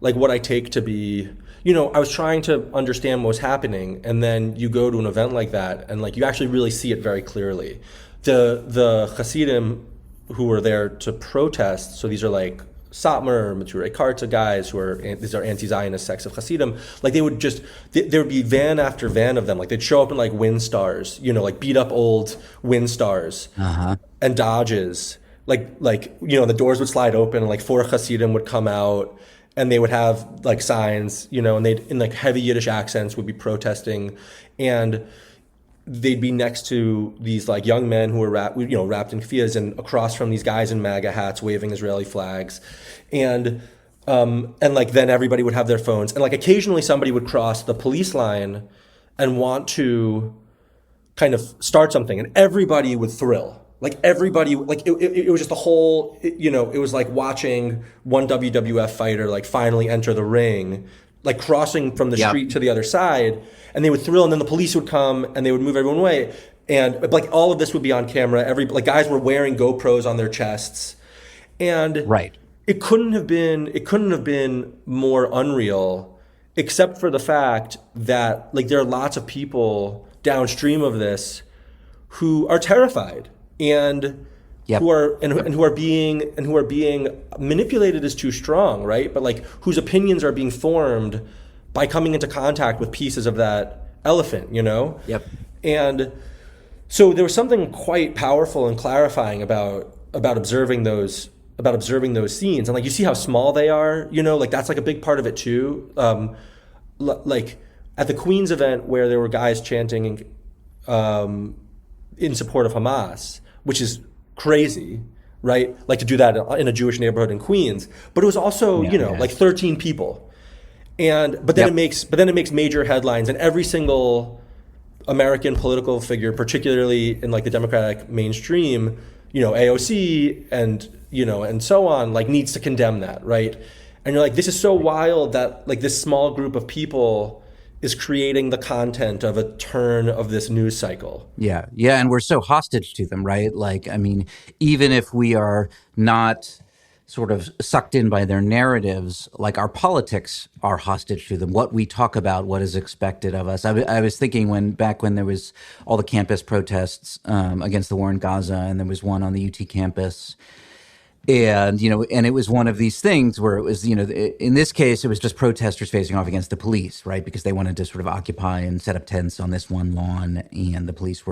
Speaker 2: like what I take to be, you know, I was trying to understand what was happening, and then you go to an event like that and like you actually really see it very clearly. The Hasidim who were there to protest, so these are like Satmar, Maturei Karta guys these are anti-Zionist sects of Hasidim. Like they would there would be van after van of them. Like they'd show up in like Windstars, you know, like beat up old Windstars and Dodges. Like you know, the doors would slide open and like 4 Hasidim would come out. And they would have like signs, you know, and they'd in like heavy Yiddish accents would be protesting, and they'd be next to these like young men who were wrapped in keffiyehs, and across from these guys in MAGA hats waving Israeli flags, and like then everybody would have their phones, and like occasionally somebody would cross the police line and want to kind of start something, and everybody would thrill. Like everybody, like it was just the whole, you know, it was like watching one WWF fighter like finally enter the ring, like crossing from the street to the other side, and they would thrill, and then the police would come and they would move everyone away, and like all of this would be on camera. Like guys were wearing GoPros on their chests, and it couldn't have been more unreal, except for the fact that like there are lots of people downstream of this who are terrified. And who are being manipulated is too strong, right? But like whose opinions are being formed by coming into contact with pieces of that elephant, you know? And so there was something quite powerful and clarifying about observing those scenes, and like you see how small they are, you know, like that's like a big part of it too. Like at the Queens event where there were guys chanting in support of Hamas, which is crazy, right? Like to do that in a Jewish neighborhood in Queens. But it was also, like 13 people. But then it makes major headlines, and every single American political figure, particularly in like the Democratic mainstream, AOC and so on, like needs to condemn that, right? And you're like, this is so wild that like this small group of people is creating the content of a turn of this news cycle.
Speaker 1: Yeah. Yeah. And we're so hostage to them, right? Like, I mean, even if we are not sort of sucked in by their narratives, like our politics are hostage to them. What we talk about, what is expected of us. I was thinking back when there was all the campus protests against the war in Gaza, and there was one on the UT campus. And, and it was one of these things where it was, in this case, it was just protesters facing off against the police, right? Because they wanted to sort of occupy and set up tents on this one lawn, and the police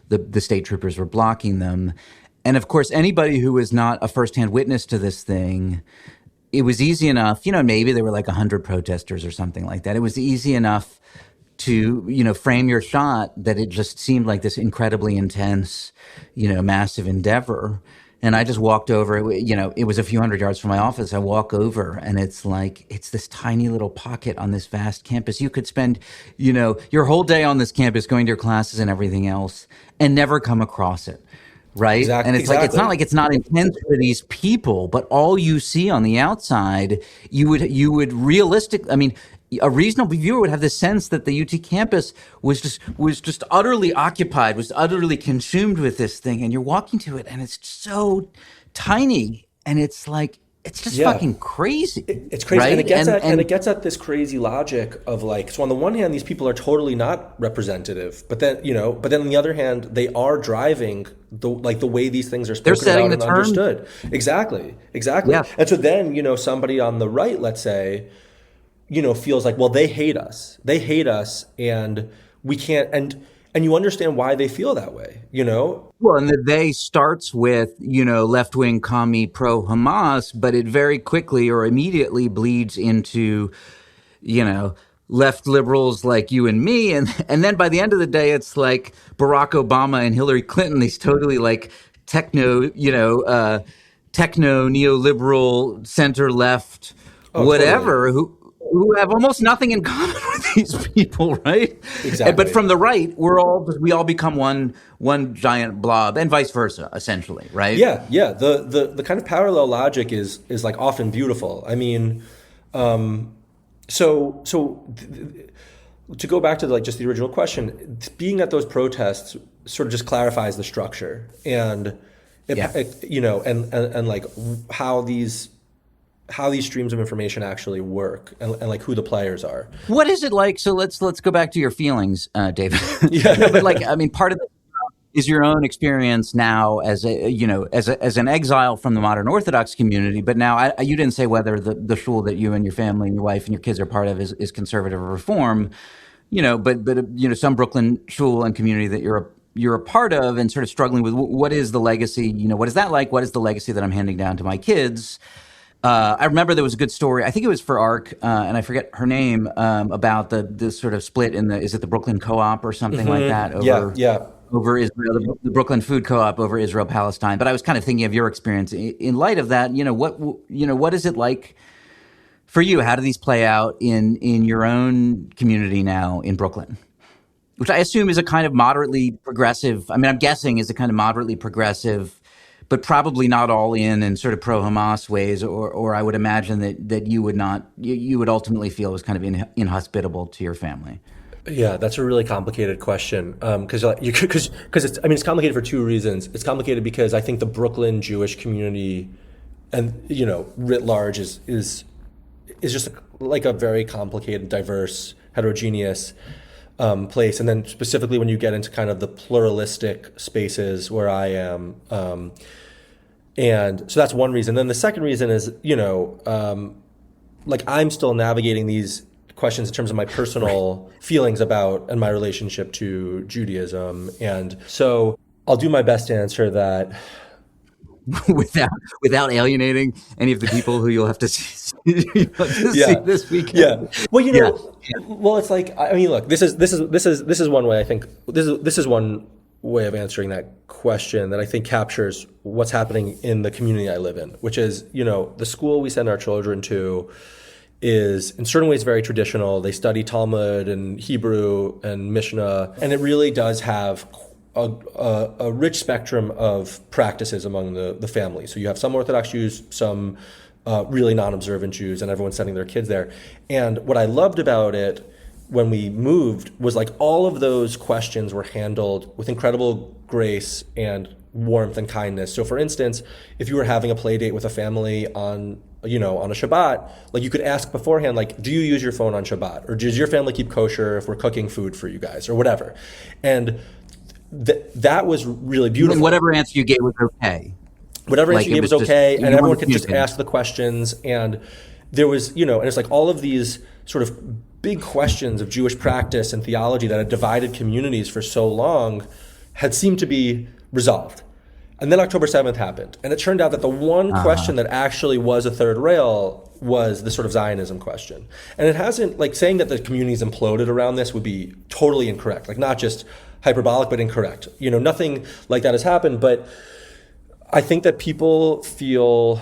Speaker 1: the state troopers were blocking them. And of course, anybody who was not a firsthand witness to this thing, it was easy enough, maybe there were like 100 protesters or something like that. It was easy enough to, frame your shot that it just seemed like this incredibly intense, massive endeavor. And I just walked over, it was a few hundred yards from my office. I walk over and it's like, it's this tiny little pocket on this vast campus. You could spend, your whole day on this campus going to your classes and everything else and never come across it. Right.
Speaker 2: Exactly.
Speaker 1: And it's like, it's not like it's not intense for these people, but all you see on the outside, you would a reasonable viewer would have the sense that the UT campus was just utterly occupied, was utterly consumed with this thing. And you're walking to it and it's so tiny and it's like, it's just fucking crazy.
Speaker 2: It's crazy.
Speaker 1: Right?
Speaker 2: And it gets at this crazy logic of like, so on the one hand, these people are totally not representative, but then on the other hand, they are driving the way these things are spoken about and understood. Exactly.
Speaker 1: Yeah.
Speaker 2: And so then, somebody on the right, let's say, feels like, well, they hate us and we can't, and you understand why they feel that way,
Speaker 1: Well, and the they starts with, left-wing commie pro-Hamas, but it very quickly or immediately bleeds into, left liberals like you and me. And then by the end of the day, it's like Barack Obama and Hillary Clinton, these totally like techno neoliberal center-left, whatever,
Speaker 2: totally.
Speaker 1: who have almost nothing in common with these people, right?
Speaker 2: Exactly.
Speaker 1: But from the right, we all become one giant blob, and vice versa, essentially, right?
Speaker 2: Yeah. The kind of parallel logic is like often beautiful. I mean, so to go back to just the original question, being at those protests sort of just clarifies the structure and and like how these streams of information actually work and like who the players are.
Speaker 1: What is it like? So let's go back to your feelings, David.
Speaker 2: Yeah.
Speaker 1: No, but part of it is your own experience now as as an exile from the modern Orthodox community. But now you didn't say whether the shul that you and your family and your wife and your kids are part of is conservative or reform, but some Brooklyn shul and community that you're a part of and sort of struggling with what is the legacy, what is that like? What is the legacy that I'm handing down to my kids? I remember there was a good story. I think it was for ARC, and I forget her name, about the sort of split is it the Brooklyn Co-op or something like that? Over Israel, the Brooklyn Food Co-op over Israel-Palestine. But I was kind of thinking of your experience in light of that. What is it like for you? How do these play out in your own community now in Brooklyn? Which I assume is a kind of moderately progressive. I mean, I'm guessing is a kind of moderately progressive, but probably not all in and sort of pro-Hamas ways, or I would imagine that you would ultimately feel was kind of inhospitable to your family.
Speaker 2: Yeah, that's a really complicated question because it's complicated for two reasons. It's complicated because I think the Brooklyn Jewish community and writ large is just like a very complicated, diverse, heterogeneous place, and then specifically when you get into kind of the pluralistic spaces where I am, and so that's one reason. Then the second reason is I'm still navigating these questions in terms of my personal feelings about and my relationship to Judaism, and so I'll do my best to answer that
Speaker 1: without alienating any of the people who you'll have to see, see
Speaker 2: Yeah.
Speaker 1: this
Speaker 2: Yeah.
Speaker 1: weekend.
Speaker 2: Well,
Speaker 1: Yeah.
Speaker 2: well, it's like, I mean, look, this is one way I think this is one way of answering that question that I think captures what's happening in the community I live in, which is, the school we send our children to is in certain ways very traditional. They study Talmud and Hebrew and Mishnah, and it really does have a rich spectrum of practices among the family. So you have some Orthodox Jews, some really non-observant Jews, and everyone's sending their kids there. And what I loved about it when we moved was like all of those questions were handled with incredible grace and warmth and kindness. So for instance, if you were having a play date with a family on a Shabbat, like you could ask beforehand, like, do you use your phone on Shabbat? Or does your family keep kosher if we're cooking food for you guys or whatever? And that was really beautiful.
Speaker 1: And whatever answer you gave was okay.
Speaker 2: Whatever answer you gave was okay, and everyone could just ask the questions. And there was, and it's like all of these sort of big questions of Jewish practice and theology that had divided communities for so long had seemed to be resolved. And then October 7th happened. And it turned out that the one question that actually was a third rail was the sort of Zionism question. And it hasn't, like, saying that the community's imploded around this would be totally incorrect. Like, not just hyperbolic, but incorrect. Nothing like that has happened. But I think that people feel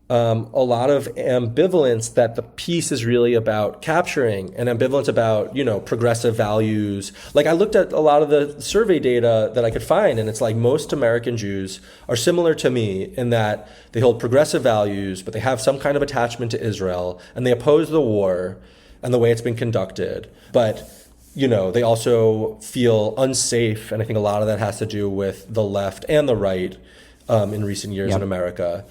Speaker 2: a lot of ambivalence that the piece is really about capturing, and ambivalence about, progressive values. Like, I looked at a lot of the survey data that I could find, and it's like most American Jews are similar to me in that they hold progressive values, but they have some kind of attachment to Israel, and they oppose the war and the way it's been conducted. But they also feel unsafe, and I think a lot of that has to do with the left and the right in recent years in America.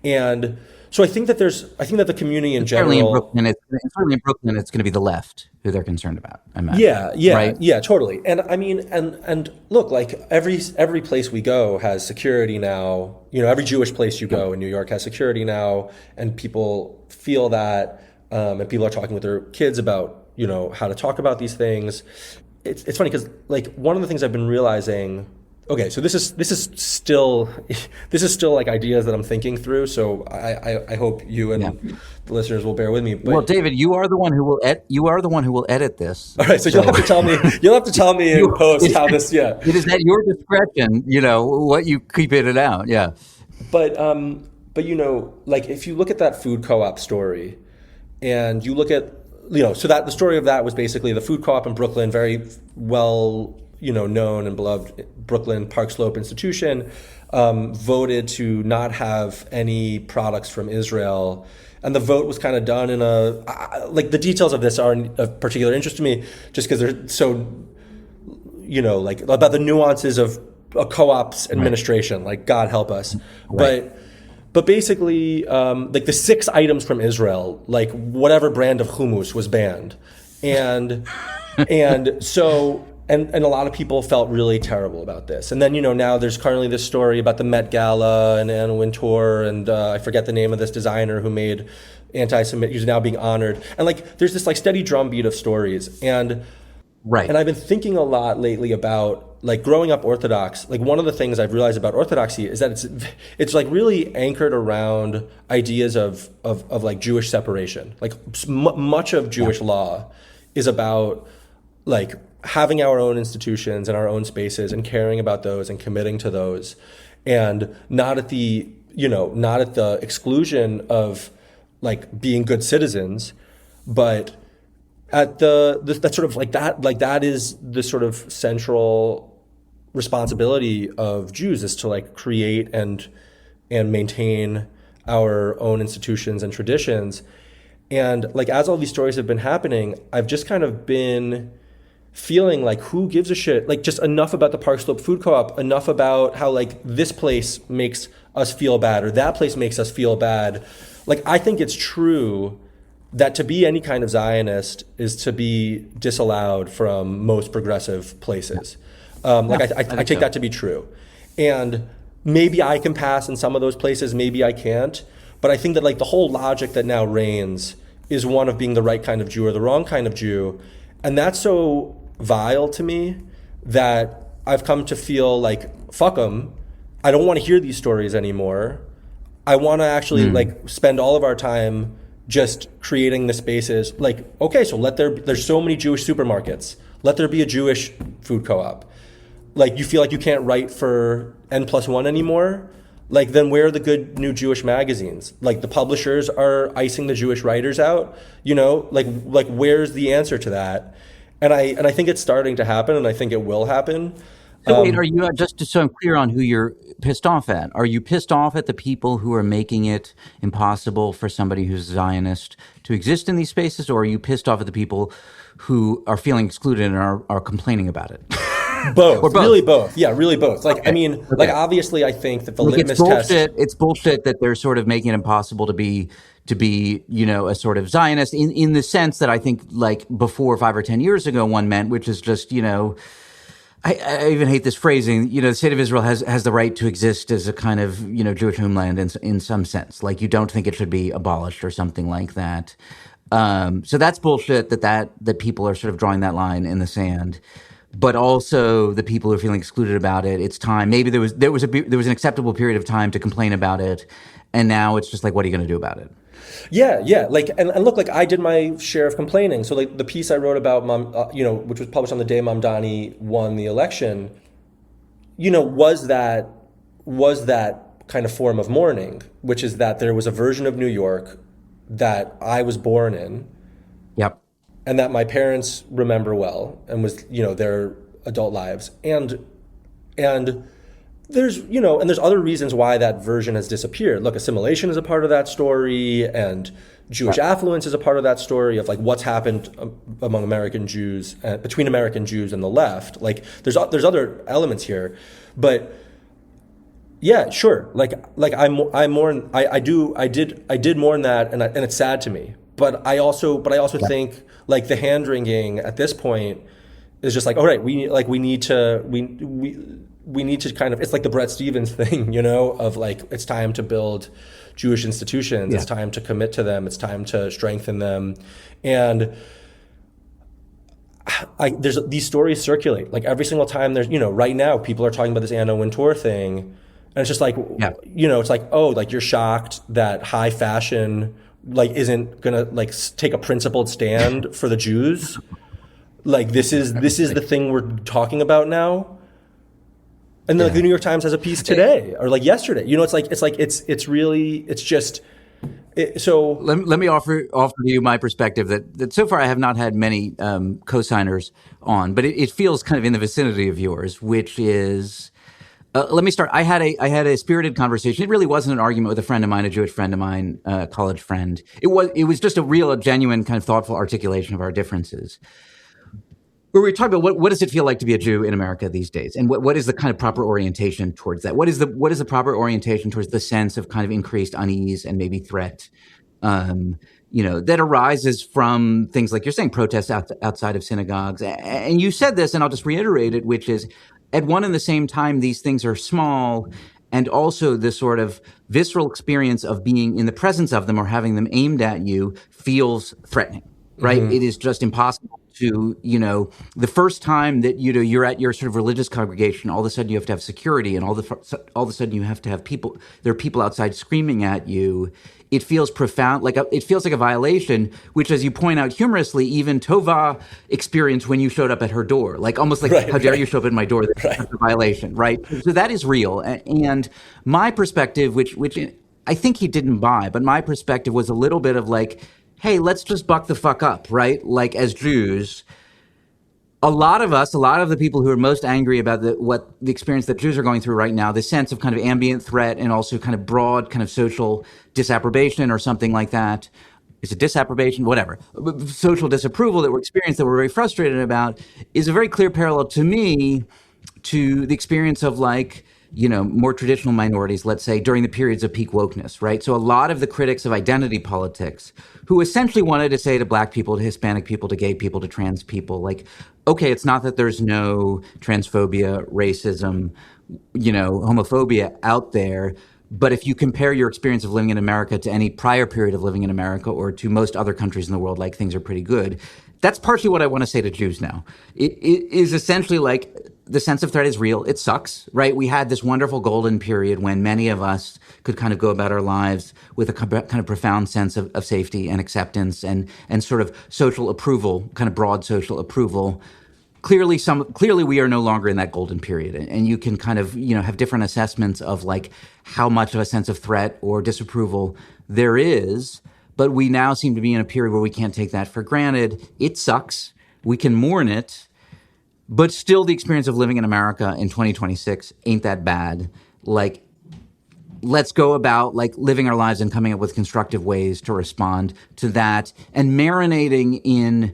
Speaker 2: And so I think that the community in general,
Speaker 1: certainly in Brooklyn, it's going to be the left who they're concerned about. I imagine.
Speaker 2: Right? Yeah, totally. And I mean, and look, like every place we go has security now. Every Jewish place you go in New York has security now, and people feel that, and people are talking with their kids about how to talk about these things. It's funny because, like, one of the things I've been realizing. Okay, so this is still like ideas that I'm thinking through. So I hope you and the listeners will bear with me. But,
Speaker 1: well, David, you are the one who will edit this.
Speaker 2: All right, so you'll have to tell me. You'll have to tell me in post how this. Yeah,
Speaker 1: it is at your discretion. What you keep in and out. Yeah,
Speaker 2: but like if you look at that food co-op story, and you look at so that the story of that was basically the food co-op in Brooklyn, very well known and beloved Brooklyn Park Slope institution, voted to not have any products from Israel. And the vote was kind of done in like the details of this aren't of particular interest to me just because they're so, like about the nuances of a co-op's administration, like God help us. Right. But basically, like the 6 items from Israel, like whatever brand of hummus was banned. And so... And a lot of people felt really terrible about this. And then, now there's currently this story about the Met Gala and Anna Wintour, and I forget the name of this designer who made anti-Semitic, who's now being honored. And like, there's this like steady drumbeat of stories. And I've been thinking a lot lately about like growing up Orthodox. Like one of the things I've realized about Orthodoxy is that it's like really anchored around ideas of like Jewish separation. Like much of Jewish law is about like having our own institutions and our own spaces and caring about those and committing to those, and not at the exclusion of like being good citizens, but at that sort of like that is the sort of central responsibility of Jews, is to like create and maintain our own institutions and traditions. And like as all these stories have been happening, I've just kind of been feeling like, who gives a shit? Like just enough about the Park Slope Food Co-op, enough about how like this place makes us feel bad or that place makes us feel bad. Like I think it's true that to be any kind of Zionist is to be disallowed from most progressive places. I take that to be true. And maybe I can pass in some of those places, maybe I can't. But I think that like the whole logic that now reigns is one of being the right kind of Jew or the wrong kind of Jew. And that's so vile to me that I've come to feel like, fuck them. I don't want to hear these stories anymore. I want to actually like spend all of our time just creating the spaces. Like, okay, so there's so many Jewish supermarkets. Let there be a Jewish food co-op. Like, you feel like you can't write for N+1 anymore? Like, then where are the good new Jewish magazines? Like, the publishers are icing the Jewish writers out, you know? Like where's the answer to that? And I think it's starting to happen, and I think it will happen.
Speaker 1: So wait, are you, just so I'm clear on who you're pissed off at, are you pissed off at the people who are making it impossible for somebody who's Zionist to exist in these spaces, or are you pissed off at the people who are feeling excluded and are complaining about it?
Speaker 2: Both.
Speaker 1: Or both.
Speaker 2: Really both. Yeah, really both. Like,
Speaker 1: okay.
Speaker 2: I mean,
Speaker 1: okay.
Speaker 2: like, obviously I think that the
Speaker 1: like
Speaker 2: litmus
Speaker 1: it's bullshit that they're sort of making it impossible to be, you know, a sort of Zionist in the sense that I think like before 5 or 10 years ago one meant, which is just, you know, I even hate this phrasing, you know, the state of Israel has the right to exist as a kind of, you know, Jewish homeland in some sense. Like, you don't think it should be abolished or something like that. So that's bullshit that people are sort of drawing that line in the sand. But also the people who are feeling excluded about it, it's time. Maybe there was an acceptable period of time to complain about it, and now it's just like, what are you going to do about it?
Speaker 2: Yeah. Like, and look, like, I did my share of complaining. So, like, the piece I wrote about you know, which was published on the day Mamdani won the election, you know, was that kind of form of mourning, which is that there was a version of New York that I was born in.
Speaker 1: Yep.
Speaker 2: And that my parents remember well, and was, you know, their adult lives. And there's, you know, and there's other reasons why that version has disappeared. Look, assimilation is a part of that story, and Jewish affluence is a part of that story of like what's happened among American Jews, between American Jews and the left. Like, there's other elements here, but yeah, sure. Like I did mourn that, and it's sad to me. But I also think like the hand wringing at this point is just like, all right, we need to kind of, it's like the Bret Stephens thing, you know, of like, it's time to build Jewish institutions. Yeah. It's time to commit to them. It's time to strengthen them. And there's these stories circulate like every single time. There's, you know, right now people are talking about this Anna Wintour thing, and it's just like, you know, it's like, oh, like, you're shocked that high fashion like isn't gonna like take a principled stand for the Jews. Like, this is the thing we're talking about now. And then like the New York Times has a piece today or like yesterday. You know, it's really so.
Speaker 1: Let me offer you my perspective that so far I have not had many co-signers on, but it feels kind of in the vicinity of yours, which is. Let me start. I had a spirited conversation. It really wasn't an argument with a friend of mine, a Jewish friend of mine, a college friend. It was just a genuine, kind of thoughtful articulation of our differences. Where we talk about what does it feel like to be a Jew in America these days, and what is the kind of proper orientation towards that? What is the proper orientation towards the sense of kind of increased unease and maybe threat, you know, that arises from things like you're saying, protests outside of synagogues. And you said this, and I'll just reiterate it, which is, at one and the same time, these things are small, and also the sort of visceral experience of being in the presence of them or having them aimed at you feels threatening, right? Mm-hmm. It is just impossible to, you know, the first time that, you know, you're at your sort of religious congregation, all of a sudden you have to have security, and all of a sudden you have to have people, there are people outside screaming at you. It feels profound, it feels like a violation, which, as you point out humorously, even Tova experienced when you showed up at her door. Like, almost like, how dare you show up at my door? That's a violation, right? So that is real. And my perspective, which I think he didn't buy, but my perspective was a little bit of like, hey, let's just buck the fuck up, right? Like, as Jews, a lot of the people who are most angry about the experience that Jews are going through right now, the sense of kind of ambient threat and also kind of broad kind of social disapprobation or something like that. Is it disapprobation? Whatever. Social disapproval that we're experiencing, that we're very frustrated about, is a very clear parallel to me to the experience of, like, you know, more traditional minorities, let's say, during the periods of peak wokeness, right? So a lot of the critics of identity politics, who essentially wanted to say to Black people, to Hispanic people, to gay people, to trans people, like, okay, it's not that there's no transphobia, racism, you know, homophobia out there, but if you compare your experience of living in America to any prior period of living in America or to most other countries in the world, like, things are pretty good. That's partially what I want to say to Jews now. It is essentially like, the sense of threat is real. It sucks, right? We had this wonderful golden period when many of us could kind of go about our lives with a kind of profound sense of safety and acceptance and sort of social approval, kind of broad social approval. Clearly we are no longer in that golden period, and you can kind of, have different assessments of like how much of a sense of threat or disapproval there is, but we now seem to be in a period where we can't take that for granted. It sucks. We can mourn it, but still the experience of living in America in 2026 ain't that bad. Like, let's go about like living our lives and coming up with constructive ways to respond to that, and marinating in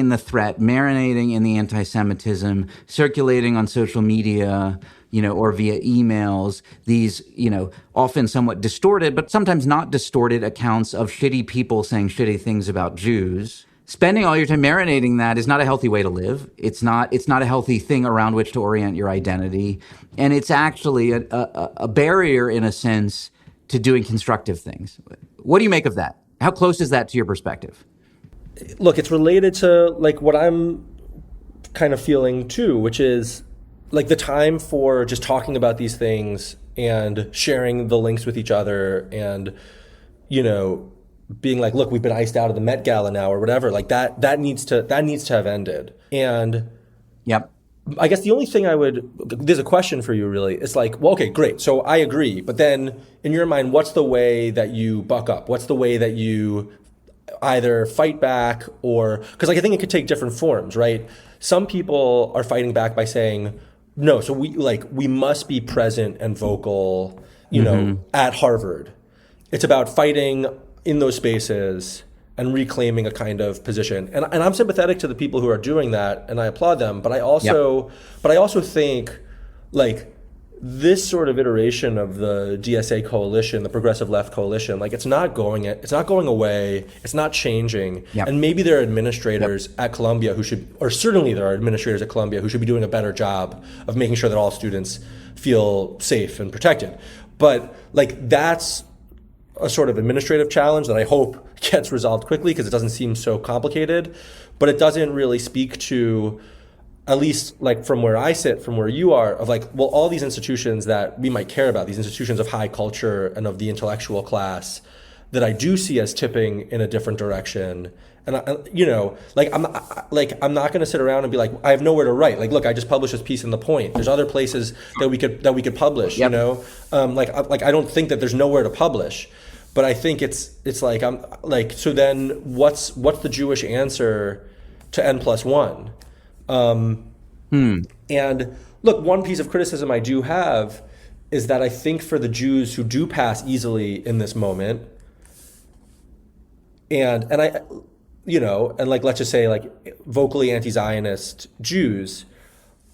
Speaker 1: the threat, marinating in the anti-Semitism, circulating on social media, or via emails, these, often somewhat distorted, but sometimes not distorted accounts of shitty people saying shitty things about Jews. Spending all your time marinating that is not a healthy way to live. It's not a healthy thing around which to orient your identity. And it's actually a barrier, in a sense, to doing constructive things. What do you make of that? How close is that to your perspective?
Speaker 2: Look, it's related to like what I'm kind of feeling too, which is like the time for just talking about these things and sharing the links with each other and, being like, look, we've been iced out of the Met Gala now or whatever, like that needs to have ended. And
Speaker 1: yep.
Speaker 2: I guess the only thing there's a question for you really. It's like, well, okay, great. So I agree. But then in your mind, what's the way that you buck up? What's the way that you either fight back or, because like, I think it could take different forms, right? Some people are fighting back by saying, no, so we must be present and vocal, at Harvard. It's about fighting in those spaces and reclaiming a kind of position. And I'm sympathetic to the people who are doing that, and I applaud them. But I also think like this sort of iteration of the DSA coalition, the progressive left coalition, like it's not going away. It's not changing.
Speaker 1: Yep.
Speaker 2: And maybe there are administrators at Columbia certainly there are administrators at Columbia who should be doing a better job of making sure that all students feel safe and protected. But like that's a sort of administrative challenge that I hope gets resolved quickly because it doesn't seem so complicated, but it doesn't really speak to, at least like from where I sit, from where you are, of like, well, all these institutions that we might care about, these institutions of high culture and of the intellectual class that I do see as tipping in a different direction. And I'm not going to sit around and be like, I have nowhere to write. Like, look, I just published this piece in The Point. There's other places that we could publish. Yep. I don't think that there's nowhere to publish. But I think it's like I'm like, so then what's the Jewish answer to N+1? And look, one piece of criticism I do have is that I think for the Jews who do pass easily in this moment, and I, and like let's just say like vocally anti-Zionist Jews,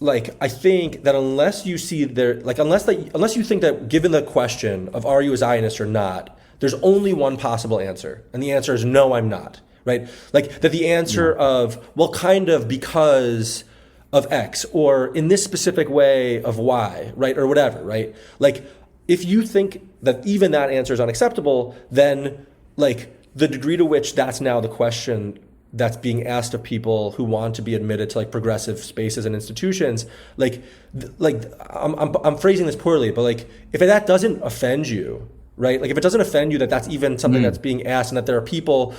Speaker 2: like I think that unless you see unless you think that given the question of are you a Zionist or not, there's only one possible answer, and the answer is no, I'm not, right? Like that the answer of, well, kind of because of X, or in this specific way of Y, right, or whatever, right? Like if you think that even that answer is unacceptable, then like the degree to which that's now the question that's being asked of people who want to be admitted to like progressive spaces and institutions, I'm phrasing this poorly, but like if that doesn't offend you, right? Like if it doesn't offend you that that's even something that's being asked, and that there are people,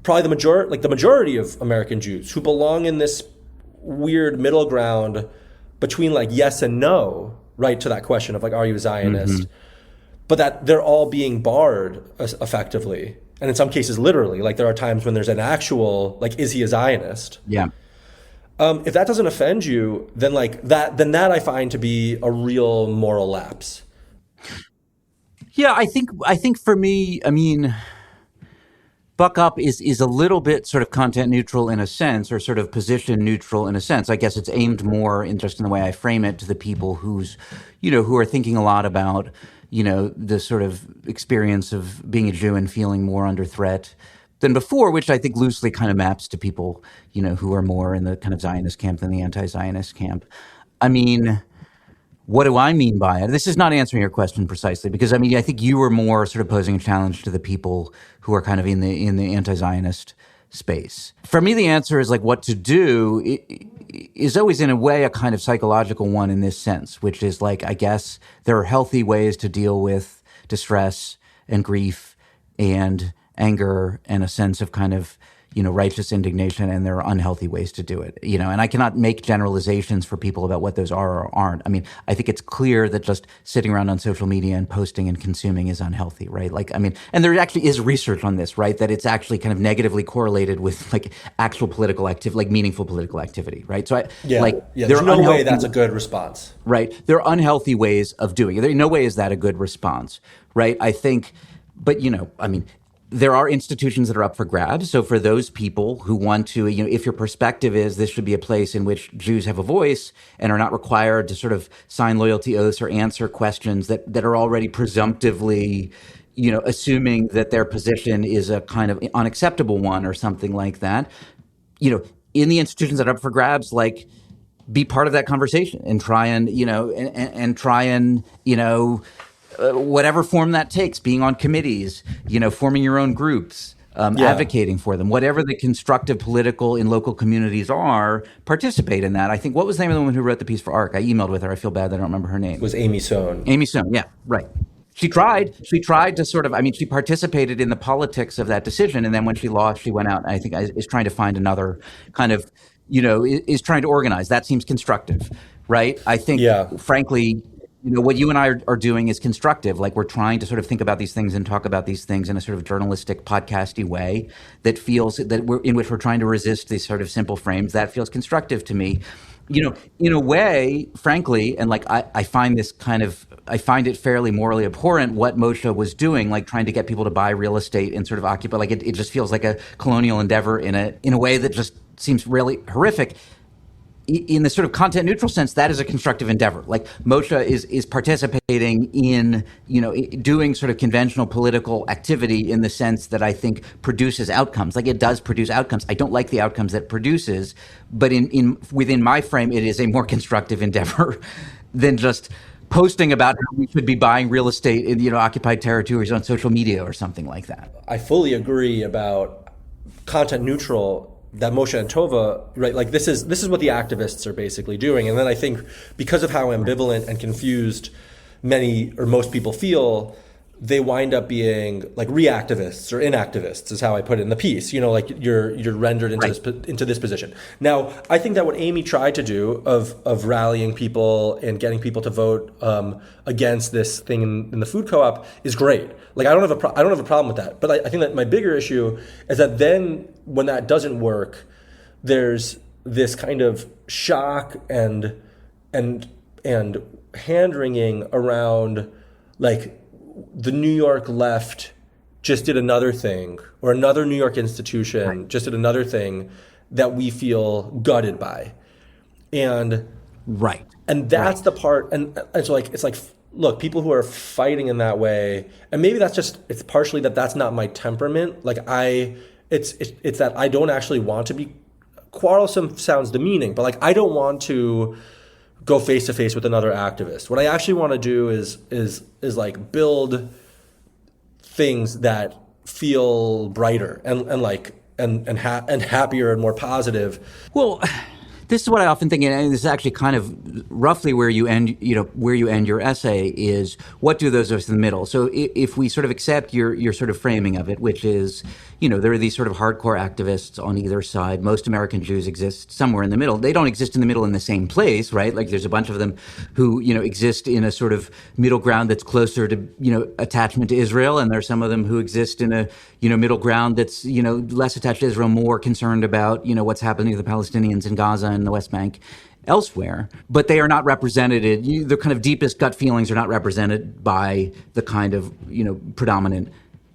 Speaker 2: probably the majority of American Jews who belong in this weird middle ground between like yes and no, right, to that question of like, are you a Zionist? But that they're all being barred effectively. And in some cases, literally, like there are times when there's an actual, like, is he a Zionist?
Speaker 1: Yeah.
Speaker 2: If that doesn't offend you, then that I find to be a real moral lapse.
Speaker 1: Yeah, I think for me, I mean, buck up is a little bit sort of content neutral in a sense, or sort of position neutral in a sense. I guess it's aimed more, just in the way I frame it, to the people who are thinking a lot about, the sort of experience of being a Jew and feeling more under threat than before, which I think loosely kind of maps to people, who are more in the kind of Zionist camp than the anti-Zionist camp. I mean, what do I mean by it? This is not answering your question precisely, because I mean, I think you were more sort of posing a challenge to the people who are kind of in the anti-Zionist space. For me, the answer is like what to do is always in a way a kind of psychological one in this sense, which is like, I guess there are healthy ways to deal with distress and grief and anger and a sense of kind of, righteous indignation, and there are unhealthy ways to do it, and I cannot make generalizations for people about what those are or aren't. I mean, I think it's clear that just sitting around on social media and posting and consuming is unhealthy, right? Like, I mean, and there actually is research on this, right? That it's actually kind of negatively correlated with like actual political activity, like meaningful political activity, right? So
Speaker 2: there's no way that's a good response.
Speaker 1: Right. There are unhealthy ways of doing it. No way is that a good response, right? I think, but I mean, there are institutions that are up for grabs. So for those people who want to, if your perspective is this should be a place in which Jews have a voice and are not required to sort of sign loyalty oaths or answer questions that are already presumptively, assuming that their position is a kind of unacceptable one or something like that, in the institutions that are up for grabs, like, be part of that conversation and try and, whatever form that takes, being on committees, forming your own groups, advocating for them, whatever the constructive political in local communities are, participate in that. I think, what was the name of the woman who wrote the piece for ARC? I emailed with her. I feel bad that I don't remember her name.
Speaker 2: It was Amy Sohn.
Speaker 1: Amy Sohn, yeah, right. She tried to sort of, she participated in the politics of that decision. And then when she lost, she went out and I think is trying to find another kind of, is trying to organize. That seems constructive, right? I think, frankly, what you and I are doing is constructive. Like, we're trying to sort of think about these things and talk about these things in a sort of journalistic, podcasty way that feels that in which we're trying to resist these sort of simple frames. That feels constructive to me. In a way, frankly, and like I find it fairly morally abhorrent what Moshe was doing, like trying to get people to buy real estate and sort of occupy. Like, it just feels like a colonial endeavor in a way that just seems really horrific. In the sort of content neutral sense, that is a constructive endeavor. Like, Moshe is participating in, doing sort of conventional political activity in the sense that I think produces outcomes. Like, it does produce outcomes. I don't like the outcomes that produces, but within my frame, it is a more constructive endeavor than just posting about how we should be buying real estate in, occupied territories on social media or something like that.
Speaker 2: I fully agree about content neutral, that Moshe and Tova, right? Like, this is what the activists are basically doing. And then I think because of how ambivalent and confused many or most people feel, they wind up being like reactivists or inactivists, is how I put it in the piece. Like, you're rendered into this position. Now, I think that what Amy tried to do of rallying people and getting people to vote against this thing in the food co-op is great. Like, I don't have a problem with that. But I think that my bigger issue is that then when that doesn't work, there's this kind of shock and hand-wringing around, like, the New York left just did another thing, or another New York institution just did another thing that we feel gutted by. And that's the part, and so, like, it's like, look, people who are fighting in that way, and maybe it's partially that's not my temperament. Like, it's that I don't actually want to be quarrelsome. Sounds demeaning, but like, I don't want to go face to face with another activist. What I actually want to do is like build things that feel brighter and happier and more positive.
Speaker 1: Well, this is what I often think, and this is actually kind of roughly where you end your essay, is what do those of us in the middle? So if we sort of accept your sort of framing of it, which is, there are these sort of hardcore activists on either side. Most American Jews exist somewhere in the middle. They don't exist in the middle in the same place, right? Like, there's a bunch of them who, exist in a sort of middle ground that's closer to, attachment to Israel. And there's some of them who exist in a, middle ground that's, less attached to Israel, more concerned about, what's happening to the Palestinians in Gaza and the West Bank elsewhere. But they are not represented. The kind of deepest gut feelings are not represented by the kind of, predominant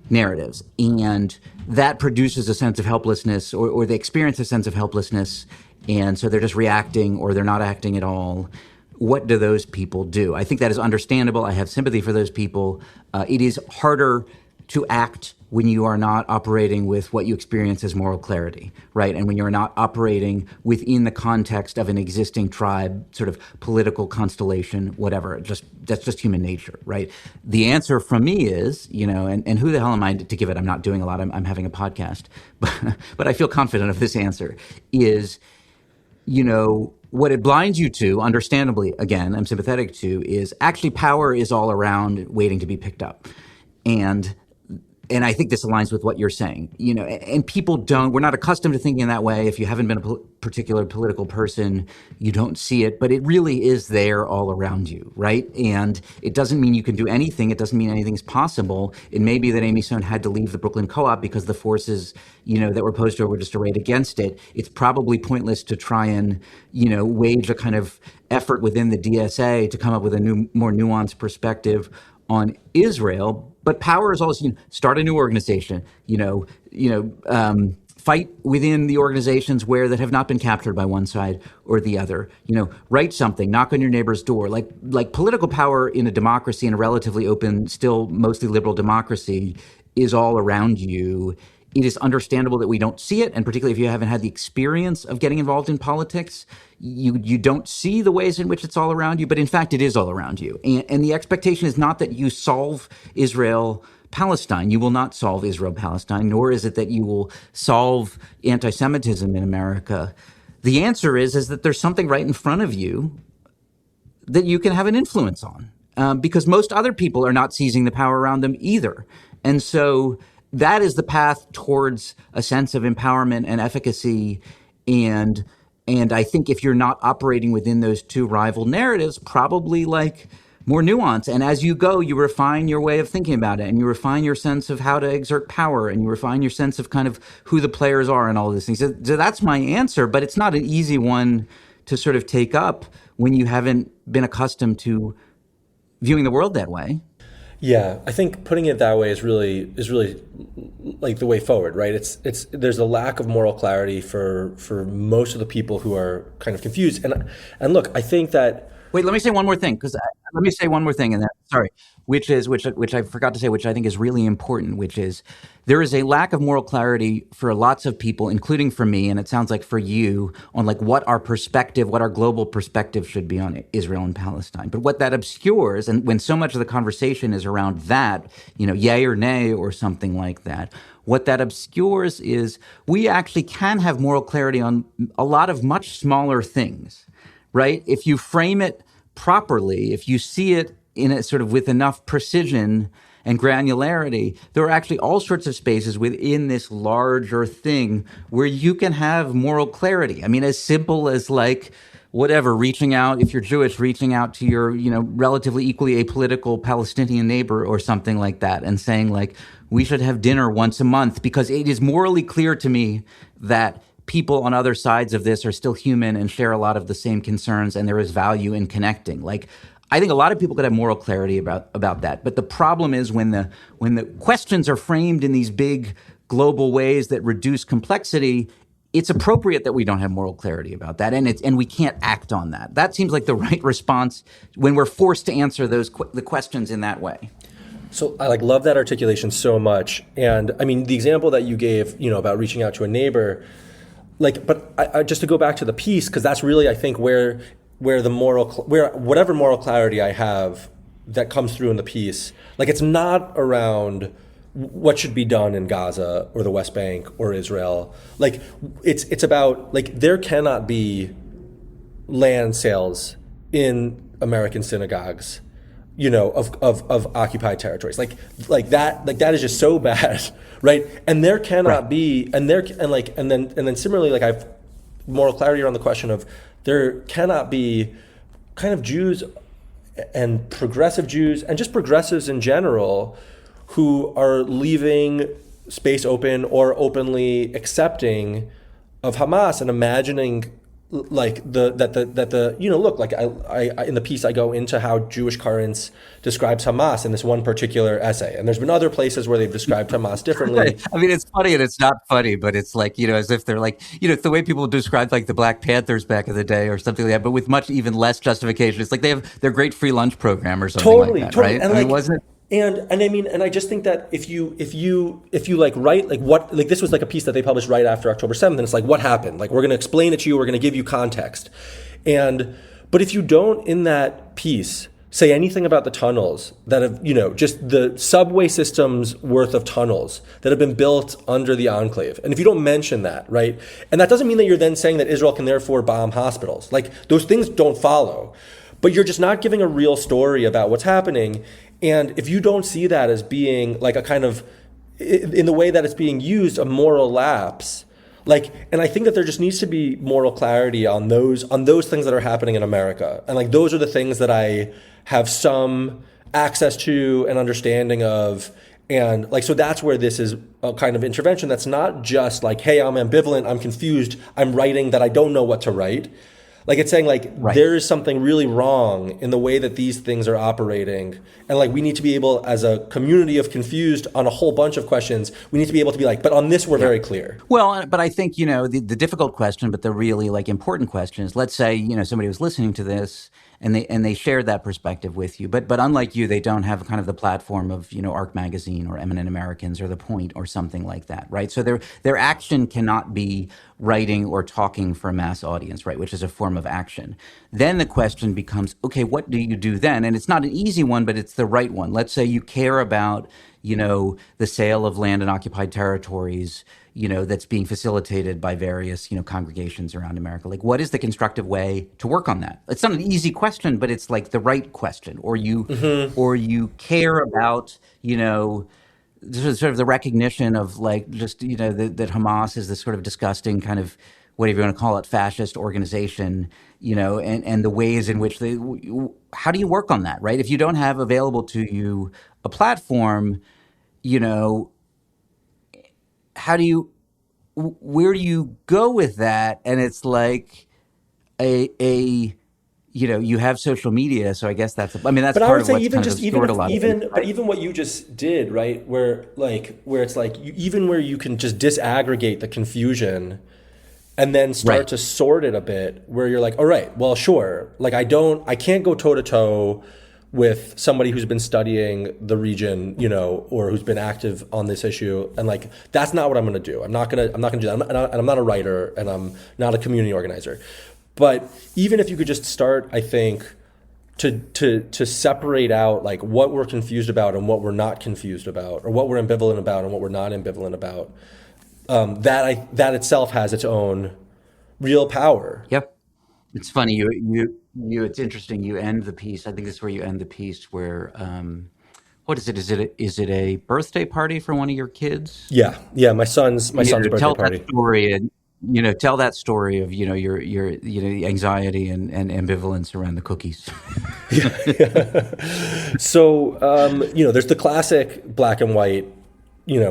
Speaker 1: narratives. And that produces a sense of helplessness, or they experience a sense of helplessness. And so they're just reacting, or they're not acting at all. What do those people do? I think that is understandable. I have sympathy for those people. It is harder to act when you are not operating with what you experience as moral clarity, right? And when you're not operating within the context of an existing tribe, sort of political constellation, whatever. That's just human nature, right? The answer from me is, and who the hell am I to give it? I'm not doing a lot. I'm having a podcast, but I feel confident of this answer, is what it blinds you to, understandably, again, I'm sympathetic to, is actually power is all around waiting to be picked up. And I think this aligns with what you're saying, and we're not accustomed to thinking that way. If you haven't been a particular political person, you don't see it, but it really is there all around you, right? And it doesn't mean you can do anything. It doesn't mean anything's possible. It may be that Amy Sohn had to leave the Brooklyn Co-op because the forces, that were opposed to her were just arrayed against it. It's probably pointless to try and, wage a kind of effort within the DSA to come up with a more nuanced perspective on Israel. But power is always, start a new organization, fight within the organizations that have not been captured by one side or the other, write something, knock on your neighbor's door. Like political power in a democracy, in a relatively open, still mostly liberal democracy, is all around you. It is understandable that we don't see it, and particularly if you haven't had the experience of getting involved in politics, you don't see the ways in which it's all around you, but in fact it is all around you. And the expectation is not that you solve Israel-Palestine. You will not solve Israel-Palestine, nor is it that you will solve anti-Semitism in America. The answer is that there's something right in front of you that you can have an influence on, because most other people are not seizing the power around them either. And so that is the path towards a sense of empowerment and efficacy. And I think if you're not operating within those two rival narratives, probably more nuance. And as you go, you refine your way of thinking about it, and you refine your sense of how to exert power, and you refine your sense of kind of who the players are and all of these things. So that's my answer, but it's not an easy one to sort of take up when you haven't been accustomed to viewing the world that way.
Speaker 2: Yeah, I think putting it that way is really like the way forward, right? It's there's a lack of moral clarity for most of the people who are kind of confused. And look, I think that.
Speaker 1: Wait, let me say one more thing, and then, sorry, which I forgot to say, which I think is really important, which is there is a lack of moral clarity for lots of people, including for me, and it sounds like for you, on what our global perspective should be on Israel and Palestine. But what that obscures, and when so much of the conversation is around that, yay or nay or something like that, what that obscures is we actually can have moral clarity on a lot of much smaller things, right? If you frame it properly, if you see it in a sort of with enough precision and granularity, there are actually all sorts of spaces within this larger thing where you can have moral clarity. I mean, as simple as reaching out, if you're Jewish, reaching out to your, relatively equally apolitical Palestinian neighbor or something like that, and saying we should have dinner once a month, because it is morally clear to me that people on other sides of this are still human and share a lot of the same concerns, and there is value in connecting. I think a lot of people could have moral clarity about that. But the problem is when the questions are framed in these big global ways that reduce complexity, it's appropriate that we don't have moral clarity about that, and we can't act on that. That seems like the right response when we're forced to answer the questions in that way.
Speaker 2: So I love that articulation so much. And I mean, the example that you gave, about reaching out to a neighbor, but I just to go back to the piece, because that's really, I think, where whatever moral clarity I have that comes through in the piece, it's not around what should be done in Gaza or the West Bank or Israel. It's about there cannot be land sales in American synagogues, of occupied territories. That is just so bad, right? And there cannot be, and then similarly, I've moral clarity around the question of there cannot be kind of Jews and progressive Jews and just progressives in general who are leaving space open or openly accepting of Hamas and imagining I in the piece I go into how Jewish Currents describes Hamas in this one particular essay, and there's been other places where they've described Hamas differently.
Speaker 1: I mean, it's funny and it's not funny, but it's as if they're it's the way people described the Black Panthers back in the day or something like that, but with much even less justification. It's they have their great free lunch program or something like that, right?
Speaker 2: And
Speaker 1: wasn't.
Speaker 2: And I just think that if you write this was a piece that they published right after October 7th, and it's what happened? We're going to explain it to you, we're going to give you context. But if you don't in that piece say anything about the tunnels that have, just the subway system's worth of tunnels that have been built under the enclave. And if you don't mention that, right? And that doesn't mean that you're then saying that Israel can therefore bomb hospitals. Like, those things don't follow. But you're just not giving a real story about what's happening. And if you don't see that as being like a kind of, in the way that it's being used, a moral lapse, and I think that there just needs to be moral clarity on those things that are happening in America. And those are the things that I have some access to and understanding of. And so that's where this is a kind of intervention that's not just hey, I'm ambivalent, I'm confused, I'm writing that I don't know what to write. It's saying right. There is something really wrong in the way that these things are operating. And we need to be able, as a community of confused on a whole bunch of questions, we need to be able to be but on this, we're very clear.
Speaker 1: Well, but I think, the difficult question, but the really important question is, let's say, somebody was listening to this and they shared that perspective with you. But unlike you, they don't have kind of the platform of, Arc Magazine or Eminent Americans or The Point or something like that, right? So their action cannot be writing or talking for a mass audience, right, which is a form of action. Then the question becomes, okay, what do you do then? And it's not an easy one, but it's the right one. Let's say you care about, the sale of land in occupied territories, that's being facilitated by various, congregations around America. What is the constructive way to work on that? It's not an easy question, but it's the right question. Or you care about, sort of the recognition of that Hamas is this sort of disgusting kind of, whatever you want to call it, fascist organization, and the ways in which how do you work on that, right? If you don't have available to you a platform, where do you go with that? And it's you have social media, so I guess that's part of what's kind of obscured a lot of it.
Speaker 2: But even what you just did, right, where it's even where you can just disaggregate the confusion and then start to sort it a bit, where you're all right, well, sure, I can't go toe to toe with somebody who's been studying the region, or who's been active on this issue, and that's not what I'm going to do. I'm not going to do that. I'm not a writer, and I'm not a community organizer. But even if you could just start, I think, to separate out what we're confused about and what we're not confused about, or what we're ambivalent about and what we're not ambivalent about, that itself has its own real power.
Speaker 1: Yep. It's funny, it's interesting. You end the piece. I think this is where you end the piece. Where, what is it? Is it a birthday party for one of your kids?
Speaker 2: Yeah. My son's birthday
Speaker 1: tell
Speaker 2: party.
Speaker 1: That story and tell that story of your the anxiety and ambivalence around the cookies.
Speaker 2: Yeah. So there's the classic black and white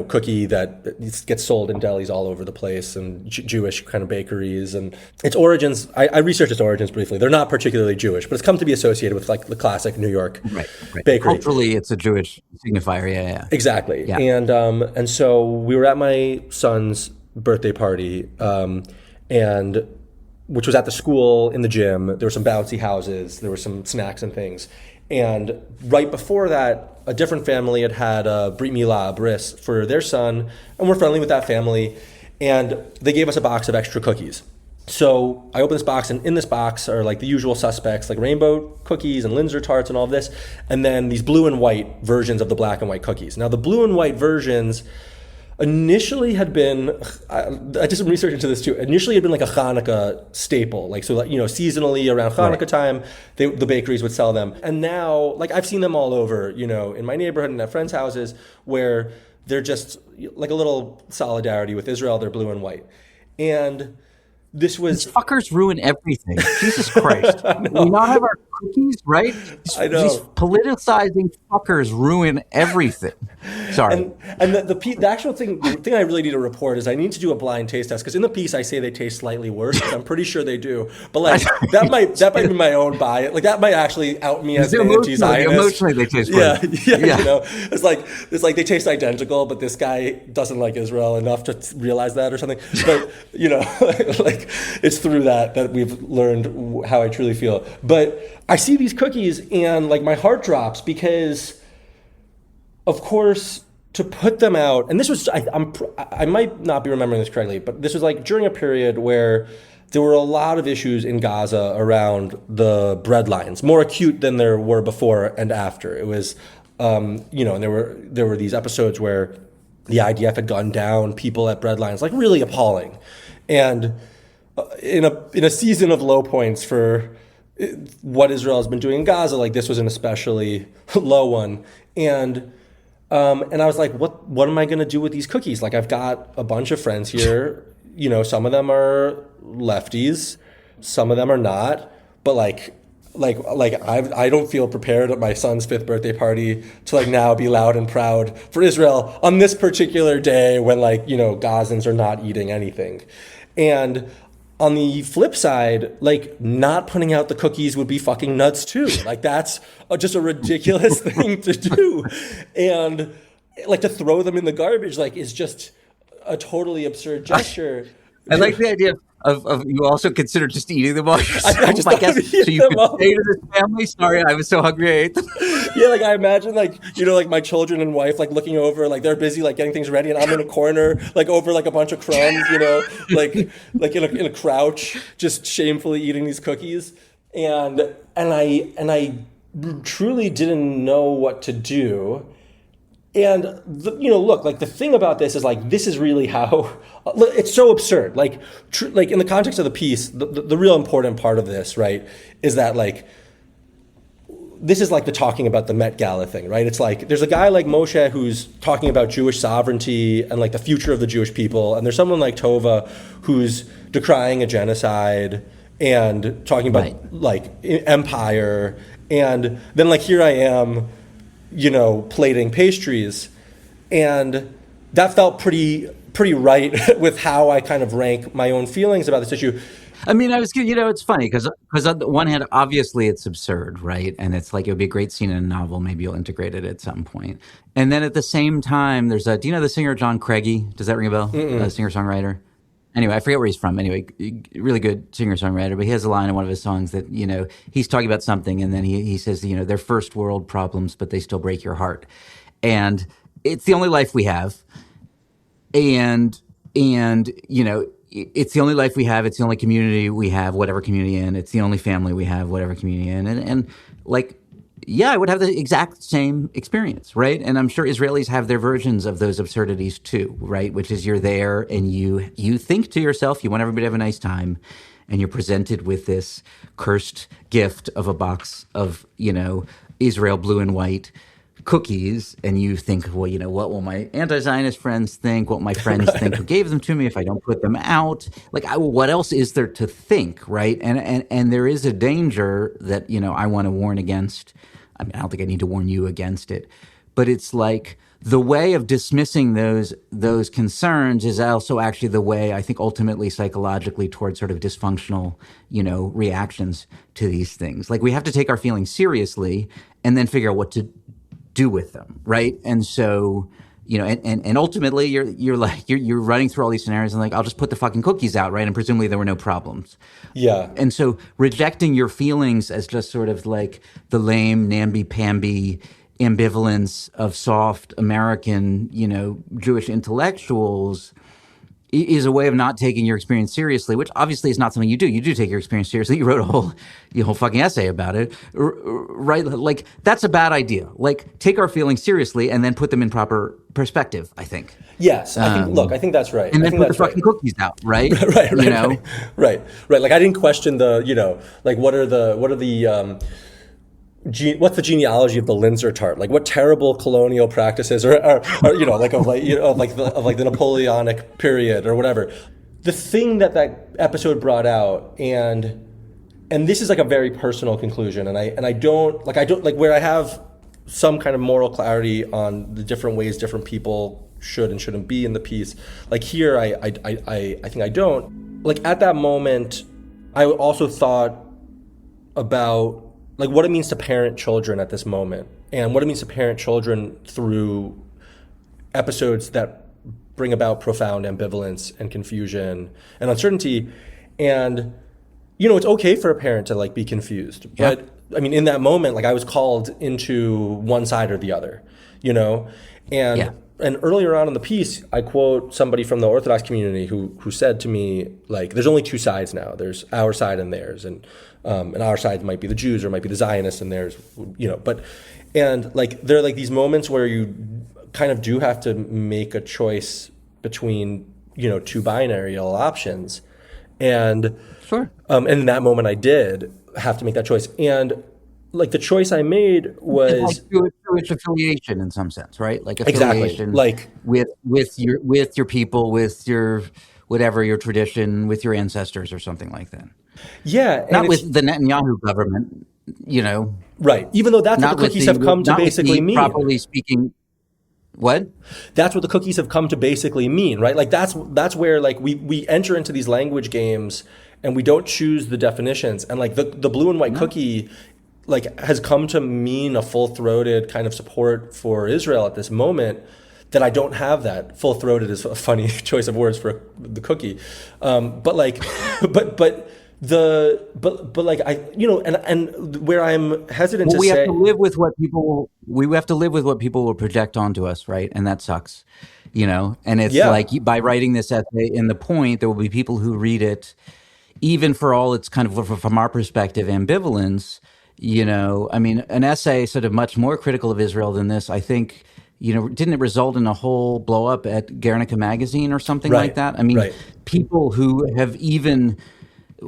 Speaker 2: cookie that gets sold in delis all over the place, and Jewish kind of bakeries. And its origins, I researched its origins briefly. They're not particularly Jewish, but it's come to be associated with the classic New York bakery.
Speaker 1: Culturally, it's a Jewish signifier. Yeah.
Speaker 2: Exactly.
Speaker 1: Yeah.
Speaker 2: And so we were at my son's birthday party, and which was at the school in the gym. There were some bouncy houses. There were some snacks and things. And right before that, a different family had a brit milah, a bris, for their son, and we're friendly with that family. And they gave us a box of extra cookies. So I open this box, and in this box are the usual suspects, rainbow cookies and Linzer tarts and all of this, and then these blue and white versions of the black and white cookies. Now, the blue and white versions initially had been, I did some research into this too, initially had been a Hanukkah staple. Seasonally around Hanukkah time, the bakeries would sell them. And now, I've seen them all over, in my neighborhood and at friends' houses, where they're just a little solidarity with Israel. They're blue and white. And this was...
Speaker 1: These fuckers ruin everything. Jesus Christ. We not have our cookies, right?
Speaker 2: I know.
Speaker 1: These politicizing fuckers ruin everything. Sorry.
Speaker 2: And the actual thing, the thing I really need to report is I need to do a blind taste test, because in the piece I say they taste slightly worse, but I'm pretty sure they do. But that might be my own bias. That might actually out me as an anti-Zionist.
Speaker 1: Emotionally they taste worse.
Speaker 2: Yeah. It's like they taste identical, but this guy doesn't like Israel enough to realize that or something. But it's through that we've learned how I truly feel. But I see these cookies and my heart drops, because of course to put them out, and this was I might not be remembering this correctly, but this was during a period where there were a lot of issues in Gaza around the bread lines, more acute than there were before and after. It was, and there were these episodes where the IDF had gunned down people at bread lines, like really appalling. And in a season of low points for what Israel has been doing in Gaza, like this was an especially low one. And I was like, what am I going to do with these cookies? Like, I've got a bunch of friends here. Some of them are lefties, some of them are not. But I don't feel prepared at my son's 5th birthday party to like now be loud and proud for Israel on this particular day when Gazans are not eating anything. And on the flip side, like not putting out the cookies would be fucking nuts too. Like that's just a ridiculous thing to do. And like to throw them in the garbage, like is just a totally absurd gesture.
Speaker 1: I like the idea of you also consider just eating them all yourself.
Speaker 2: I just
Speaker 1: I guess so you could
Speaker 2: all.
Speaker 1: say to this family, sorry, I was so hungry I ate them.
Speaker 2: Yeah, like I imagine like my children and wife like looking over, like they're busy like getting things ready and I'm in a corner like over like a bunch of crumbs, like in a crouch, just shamefully eating these cookies. And I truly didn't know what to do. And look, like the thing about this is like this is really how it's so absurd. Like in the context of the piece, the real important part of this, right, is that like this is like the talking about the Met Gala thing, right? It's like there's a guy like Moshe who's talking about Jewish sovereignty and like the future of the Jewish people, and there's someone like Tova who's decrying a genocide and talking about like empire, and then like here I am, plating pastries. And that felt pretty right with how I kind of rank my own feelings about this issue.
Speaker 1: I mean, it's funny because on the one hand, obviously it's absurd, right? And it's like, it would be a great scene in a novel. Maybe you'll integrate it at some point. And then at the same time, do you know the singer John Craigie? Does that ring a bell? Singer-songwriter? Anyway, I forget where he's from. Anyway, really good singer-songwriter, but he has a line in one of his songs that, he's talking about something and then he says, they're first world problems, but they still break your heart. And it's the only life we have. And it's the only life we have. It's the only community we have, whatever community in. It's the only family we have, whatever community in. And like, yeah, I would have the exact same experience, right? And I'm sure Israelis have their versions of those absurdities too, right? Which is you're there and you think to yourself, you want everybody to have a nice time, and you're presented with this cursed gift of a box of, Israel blue and white cookies, and you think, well, what will my anti-Zionist friends think? What will my friends think who gave them to me if I don't put them out? Like, what else is there to think, right? And there is a danger that, I want to warn against. I mean, I don't think I need to warn you against it, but it's like the way of dismissing those concerns is also actually the way, I think, ultimately psychologically towards sort of dysfunctional, reactions to these things. Like, we have to take our feelings seriously and then figure out what to do with them, right? And so, and ultimately you're running through all these scenarios and like, I'll just put the fucking cookies out, right? And presumably there were no problems.
Speaker 2: Yeah.
Speaker 1: And so rejecting your feelings as just sort of like the lame, namby-pamby ambivalence of soft American, Jewish intellectuals is a way of not taking your experience seriously, which obviously is not something you do. You do take your experience seriously. You wrote a whole fucking essay about it, right? Like, that's a bad idea. Like, take our feelings seriously and then put them in proper perspective, I think.
Speaker 2: Yes. I think that's right.
Speaker 1: And then put the fucking cookies out, right?
Speaker 2: Right. Like, I didn't question the, like, what's the genealogy of the Linzer tart? Like, what terrible colonial practices are like the Napoleonic period or whatever. The thing that episode brought out, and this is like a very personal conclusion, and I don't where I have some kind of moral clarity on the different ways different people should and shouldn't be in the piece. Like here, I think I don't. Like at that moment, I also thought about like what it means to parent children at this moment, and what it means to parent children through episodes that bring about profound ambivalence and confusion and uncertainty. And, it's okay for a parent to like be confused, but I mean, in that moment, like I was called into one side or the other, and And earlier on in the piece, I quote somebody from the Orthodox community who said to me, like, there's only two sides now. There's our side and theirs, and our side might be the Jews or it might be the Zionists, and theirs, and like there are like these moments where you kind of do have to make a choice between two binary options, and
Speaker 1: Sure.
Speaker 2: And in that moment, I did have to make that choice, and like the choice I made was
Speaker 1: Jewish affiliation in some sense, right? Like
Speaker 2: exactly
Speaker 1: affiliation,
Speaker 2: like
Speaker 1: with your people, with your whatever your tradition, with your ancestors or something like that.
Speaker 2: yeah,
Speaker 1: Not with the Netanyahu government,
Speaker 2: right. Even though that's what
Speaker 1: not
Speaker 2: the
Speaker 1: with
Speaker 2: cookies have come to
Speaker 1: not with
Speaker 2: basically
Speaker 1: the
Speaker 2: mean.
Speaker 1: properly speaking. What?
Speaker 2: That's what the cookies have come to basically mean, right? Like that's where like we enter into these language games and we don't choose the definitions, and like the blue and white cookie like has come to mean a full-throated kind of support for Israel at this moment, that I don't have that. Full-throated is a funny choice of words for the cookie. But like but like I and where I'm hesitant to
Speaker 1: we
Speaker 2: say
Speaker 1: have to live with what people will project onto us, right? And that sucks. And it's like by writing this essay in the point, there will be people who read it, even for all its kind of, from our perspective, ambivalence. I mean, an essay sort of much more critical of Israel than this, I think, didn't it result in a whole blow up at Guernica magazine or something like that? I mean, people who have even,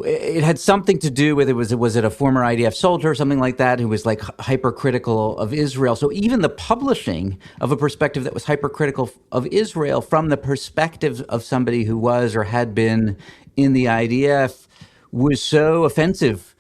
Speaker 1: it had something to do with, was it a former IDF soldier or something like that who was like hypercritical of Israel? So even the publishing of a perspective that was hypercritical of Israel from the perspective of somebody who was or had been in the IDF was so offensive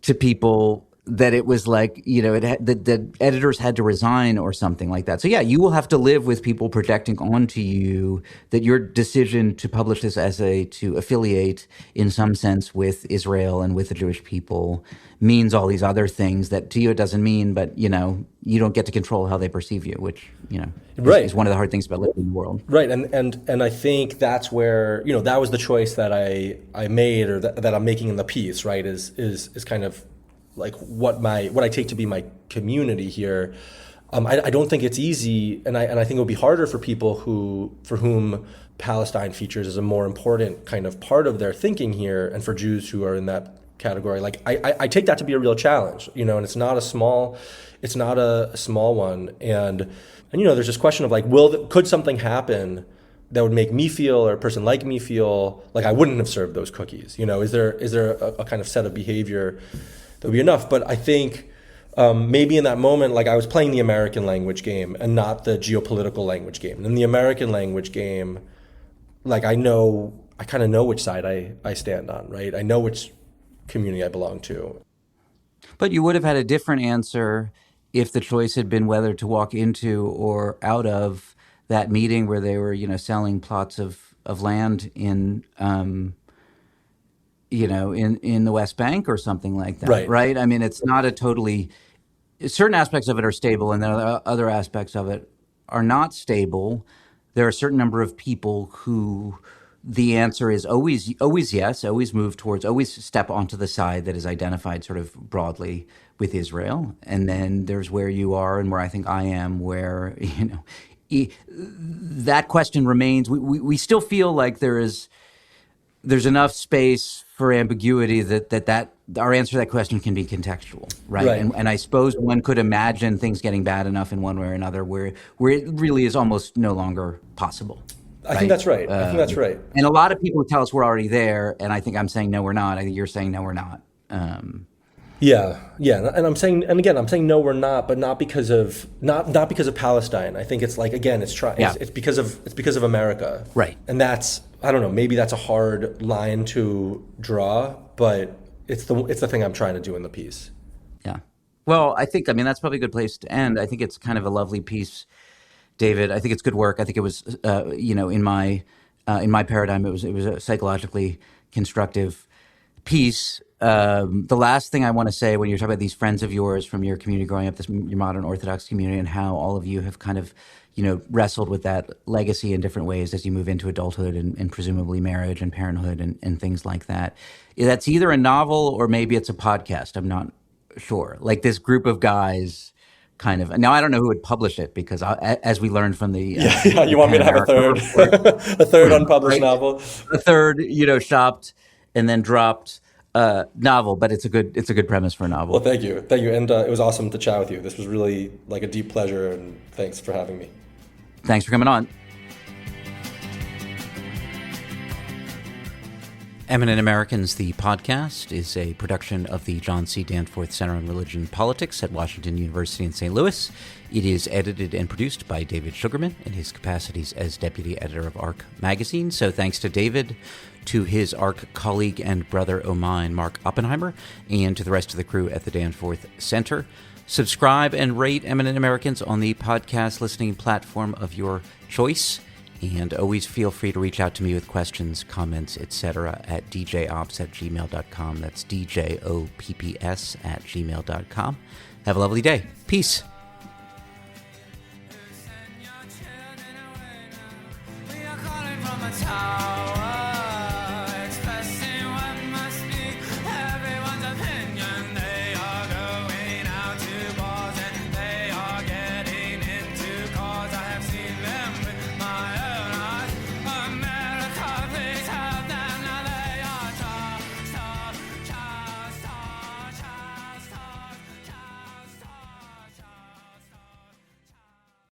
Speaker 1: to people that it was like, the editors had to resign or something like that. So yeah, you will have to live with people projecting onto you that your decision to publish this essay, to affiliate in some sense with Israel and with the Jewish people, means all these other things that to you it doesn't mean, but you don't get to control how they perceive you, which is one of the hard things about living in the world.
Speaker 2: Right, and I think that's where that was the choice that I made, or that I'm making in the piece. Right, is kind of like what I take to be my community here. I don't think it's easy, and I think it would be harder for people for whom Palestine features as a more important kind of part of their thinking here, and for Jews who are in that category. Like I take that to be a real challenge, and it's not a small one, and there's this question of like, could something happen that would make me feel, or a person like me feel, like I wouldn't have served those cookies? Is there a kind of set of behavior that would be enough? But I think maybe in that moment, like I was playing the American language game and not the geopolitical language game. And in the American language game, like I kind of know which side I stand on, right? I know which community I belong to.
Speaker 1: But you would have had a different answer if the choice had been whether to walk into or out of that meeting where they were, selling plots of land in in the West Bank or something like that, right? I mean, it's not certain aspects of it are stable, and then other aspects of it are not stable. There are a certain number of people who the answer is always yes, always move towards, always step onto the side that is identified sort of broadly with Israel. And then there's where you are and where I think I am, where, that question remains. We still feel like there's enough space for ambiguity that our answer to that question can be contextual, right? And I suppose one could imagine things getting bad enough in one way or another where it really is almost no longer possible.
Speaker 2: I think that's right.
Speaker 1: And a lot of people tell us we're already there, and I think I'm saying no, we're not. I think you're saying no, we're not.
Speaker 2: Yeah, and I'm saying no, we're not, but not because of Palestine. I think it's like, again, it's because of America,
Speaker 1: right?
Speaker 2: And that's, I don't know, maybe that's a hard line to draw, but it's the thing I'm trying to do in the piece.
Speaker 1: Yeah. Well, I that's probably a good place to end. I think it's kind of a lovely piece, David. I think it's good work. I think it was, in my paradigm, it was a psychologically constructive piece. The last thing I want to say, when you're talking about these friends of yours from your community growing up, your modern Orthodox community, and how all of you have kind of, wrestled with that legacy in different ways as you move into adulthood and presumably marriage and parenthood and things like that. That's either a novel or maybe it's a podcast. I'm not sure. Like this group of guys kind of. Now, I don't know who would publish it because as we learned from the
Speaker 2: you want me to have a third a third unpublished novel,
Speaker 1: a third, shopped and then dropped novel, but it's a good premise for a novel.
Speaker 2: Well, thank you, and it was awesome to chat with you. This was really like a deep pleasure, and thanks for having me.
Speaker 1: Thanks for coming on. Eminent Americans, the podcast, is a production of the John C. Danforth Center on Religion and Politics at Washington University in St. Louis. It is edited and produced by David Sugarman in his capacities as deputy editor of ARC magazine. So thanks to David, to his ARC colleague and brother o' mine, Mark Oppenheimer, and to the rest of the crew at the Danforth Center. Subscribe and rate Eminent Americans on the podcast listening platform of your choice. And always feel free to reach out to me with questions, comments, etc. at djops@gmail.com. That's djopps@gmail.com. Have a lovely day. Peace.